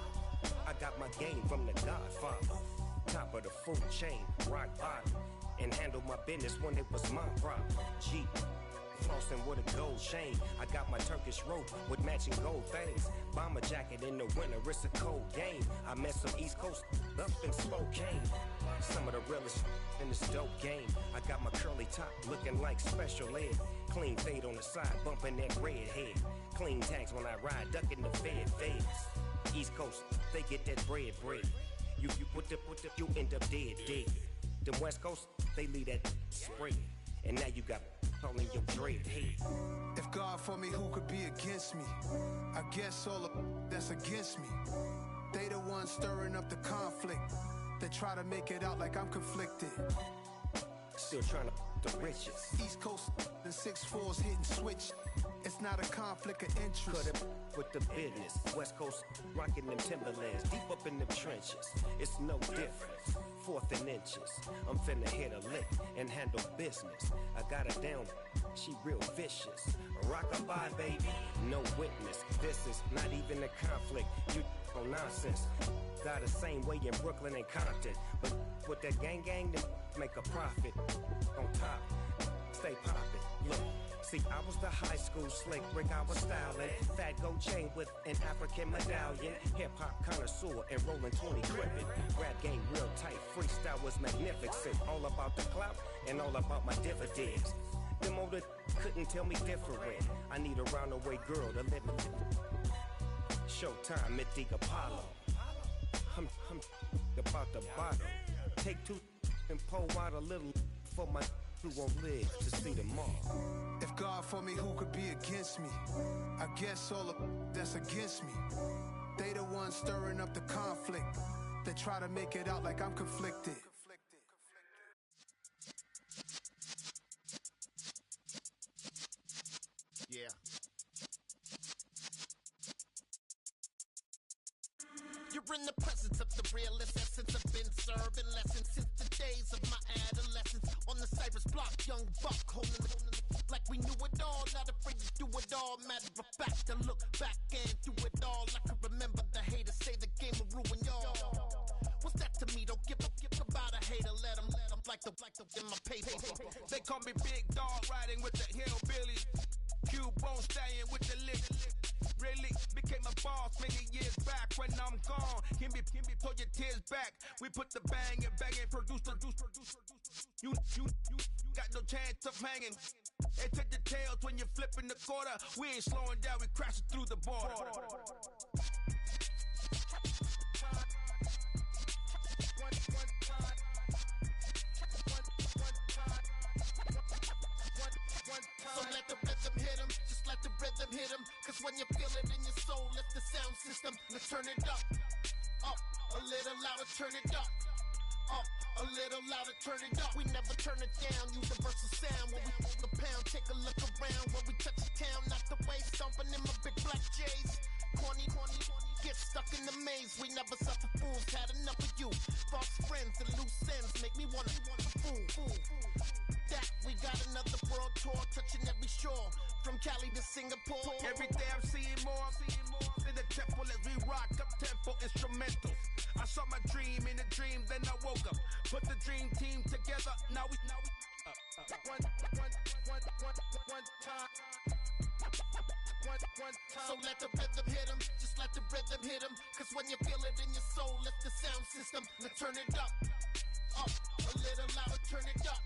I got my game from the Godfather. Top of the food chain, rock bottom. And handle my business when it was my problem. G. Flossing with a gold chain. I got my Turkish rope with matching gold things. Bomber jacket in the winter, it's a cold game. I met some East Coast up in Spokane. Some of the realest in this dope game. I got my curly top looking like special ed. Clean fade on the side, bumping that red head. Clean tags when I ride, ducking the feds. East Coast, they get that bread. You end up dead. Them West Coast, they leave that spread. And now you got only your dread head. If God for me, who could be against me? I guess all of that's against me. They the ones stirring up the conflict. They try to make it out like I'm conflicted. Still trying to the riches. East Coast and 6'4s hitting switch. It's not a conflict of interest. Cut it with the business. West Coast rocking them Timberlands. Deep up in them trenches. It's no different. 4th and inches. I'm finna hit a lick and handle business. I got her down. She real vicious. Rock-a-bye, baby. No witness. This is not even a conflict. You on nonsense. Got the same way in Brooklyn and Compton. But with that gang, then make a profit. On top, stay poppin'. Look. See, I was the high school slick Rick, I was styling. Fat gold chain with an African medallion. Hip-hop connoisseur and rolling 20 gripping. Rap game real tight, freestyle was magnificent. All about the clout and all about my dividends. Them older couldn't tell me different. I need a roundaway girl to live in. Showtime, Mythic Apollo. I'm about the bottom. Take 2 and pour out a little for my who won't live to see tomorrow. If God for me, who could be against me? I guess all of that's against me. They the ones stirring up the conflict. They try to make it out like I'm conflicted. Yeah. You're in the presence of the realest essence. I've been serving lessons since the days of my adolescence. On the Cypress block, young buck holding the like we knew it all. Not afraid to do it all. Matter of fact, I look back and do it all. I can remember the haters say the game will ruin y'all. What's that to me? Don't give about a hater. Let them like the in my paper. They call me Big Dog, riding with the hillbillies. Q-Bone stallion with the lick. Really became a boss many years back. When I'm gone, can be pull your tears back. We put the bang and produce. You got no chance of hanging. They take the tails when you're flipping the quarter. We ain't slowing down, we crashing through the border. So let the rhythm hit him, just let the rhythm hit him. Cause when you feel it in your soul, lift the sound system, let's turn it up. Up, a little louder, turn it up. Up, a little louder, turn it up. We never turn it down, universal sound. When we pull the pound, take a look around. When we touch the town, not the way, stomping in my big black J's. Corny, get stuck in the maze. We never suffer fools, had enough of you. False friends and loose ends make me wanna fool. That we got another world tour, touching every shore, from Cali to Singapore. Every day I'm seeing more in the temple as we rock up tempo instrumentals. I saw my dream in a dream, then I woke up. Put the dream team together, now we one time. So let the rhythm hit him, just let the rhythm hit him. Cause when you feel it in your soul, lift the sound system, let's turn it up. Up, a little louder, turn it up.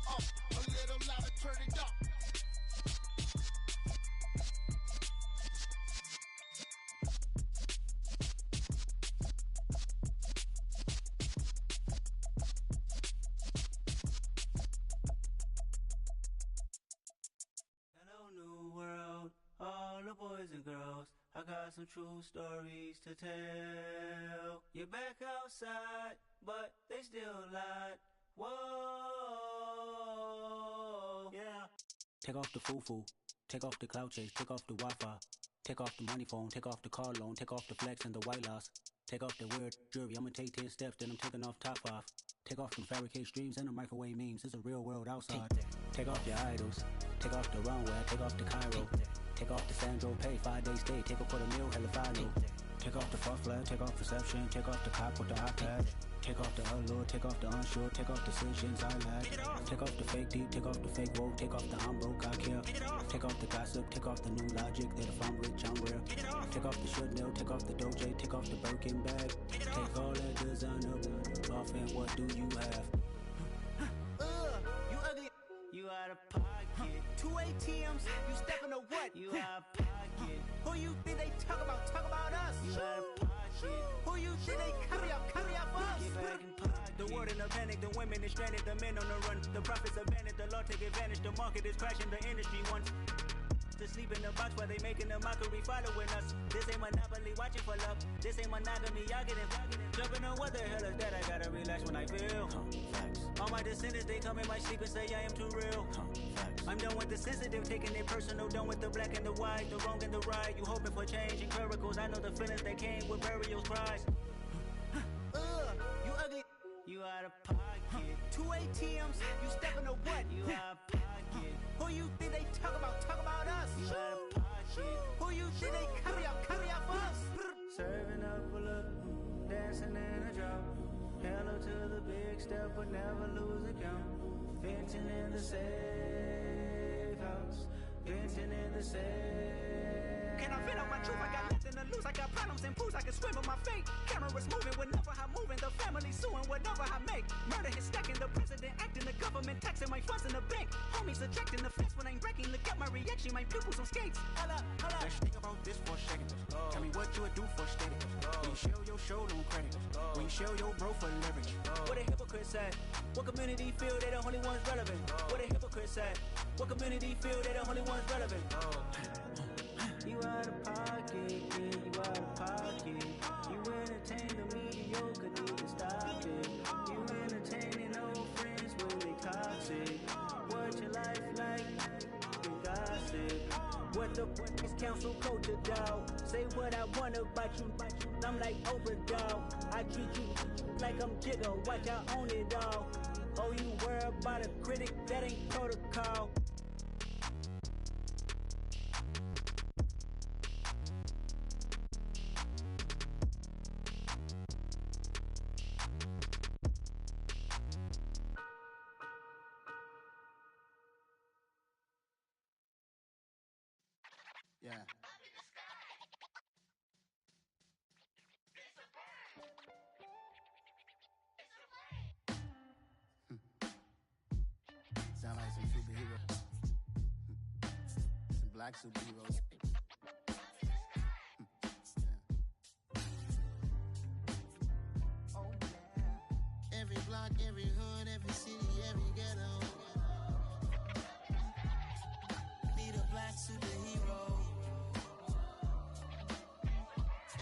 Up, a little louder, turn it up. Hello, new world, all the boys and girls. I got some true stories to tell. You're back outside, but they still lied. Whoa, yeah. Take off the foo-foo, take off the cloud chase, take off the Wi-Fi, take off the money phone, take off the car loan, take off the flex and the white loss. Take off the weird jewelry, I'ma take 10 steps, then I'm taking off top 5. Take off them fabricated streams and the microwave memes, it's a real world outside. Take off your idols, take off the runway, take off the Cairo. Take off the Sandro pay, 5 days stay, take a $250,000, hella final. Take off the fuck flag, take off perception, take off the cop with the iPad. Take off the allure, take off the unsure, take off decisions I lack. Take off the fake deep, take off the fake woke, take off the I'm broke, I care. Take off the gossip, take off the new logic that if I'm rich, I'm rare. Take off the Chanel, take off the Doja, take off the Birkin bag. Take all that designer off and what do you have? You ugly. You out of pocket. 2 ATMs, you stepping to what? You out of pocket. Who you think they talk about? Talk about us. You out of pocket. Who you think they carry up for us? Get back in pocket. The word world in a panic. The women is stranded, the men on the run. The profits abandoned, the law take advantage. The market is crashing, the industry wants to sleep in the box while they making a mockery following us. This ain't Monopoly, watching for love. This ain't monogamy, y'all getting jumping on what the hell is that? I gotta relax when I feel. All my descendants, they come in my sleep and say I am too real. I'm done with the sensitive, taking it personal. Done with the black and the white, the wrong and the right. You hoping for change and miracles. I know the feelings that came with burials, cries. You ugly. You out of pocket. 2 ATMs, you stepping to what? You out of pocket. Who you think they talk about us? You out of pocket. Who you think they carry out for us? Serving up a look, dancing in a drop. Hello to the big step, but never lose a count. Venting in the safe house. Venting in the safe. Can I vent out my truth? I got nothing to lose. I got problems and pools. I can swim with my fate. Cameras moving whenever I'm moving. The family suing whatever I make. Murder is stacking. The president acting. The government taxing my funds in the bank. Homies ejecting the fence when I'm breaking. Look at my reaction. My pupils on skates. Holla. Let's think about this for a second. Tell me what you would do for steady. When you show your show, no credit. When you show your bro for leverage. What a hypocrite said. What community feel they the only ones relevant? What a hypocrite said. What community feel they the only ones relevant? You out of pocket, yeah, you out of pocket. You entertain the mediocre, need to stop it. You entertaining old friends when they toxic. What your life like? And gossip. What the fuck is council culture, dog? Say what I want about you. I'm like overdog. I treat you like I'm Jigga. Watch I own it all. Oh, you worry about a critic? That ain't protocol. Yeah. Sound like some superheroes. Some black superheroes. Oh, yeah. Every block, every hood, every city, every ghetto. Need a black superhero.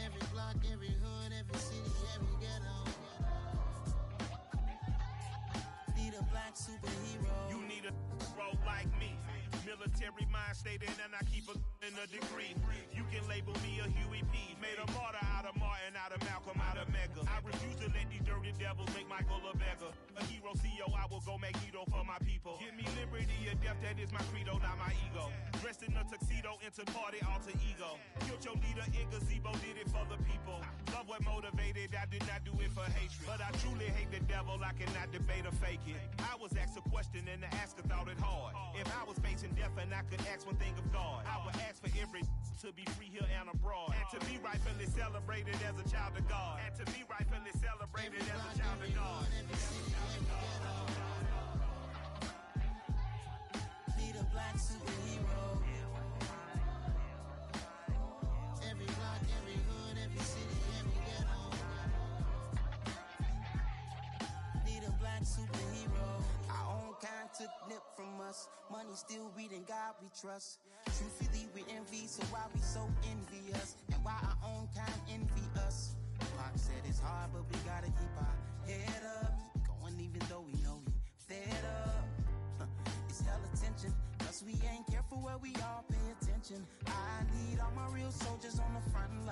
Every block, every hood, every city, every ghetto. Need a black superhero. You need a role like me. Military mind stated, and I keep in a degree. You can label me a Huey P. Made a martyr out of Martin, out of Malcolm, out of Mega. I refuse to let these dirty devils make Michael a beggar. A hero CEO, I will go Magneto for my people. Give me liberty or death, that is my credo, not my ego. Dressed in a tuxedo, into party, alter ego. Killed your leader in gazebo, did it for the people. Love what motivated, I did not do it for hatred. But I truly hate the devil, I cannot debate or fake it. I was asked a question and the asker thought it hard. If I was facing death and I could ask one thing of God, I would ask for every to be free here and abroad. And to be rightfully celebrated as a child of God. And to be rightfully celebrated as a child of God. Need a black superhero. Every block, every hood, every city, every ghetto. Need a black superhero. Our own kind took nip from us. Money still reading God we trust. Truthfully we envy, so why we so envious? And why our own kind envy us? Pac said it's hard, but we gotta keep our head up. Going even though we know we fed up. It's hell attention, cause we ain't careful where we all pay attention. I need all my real soldiers on the front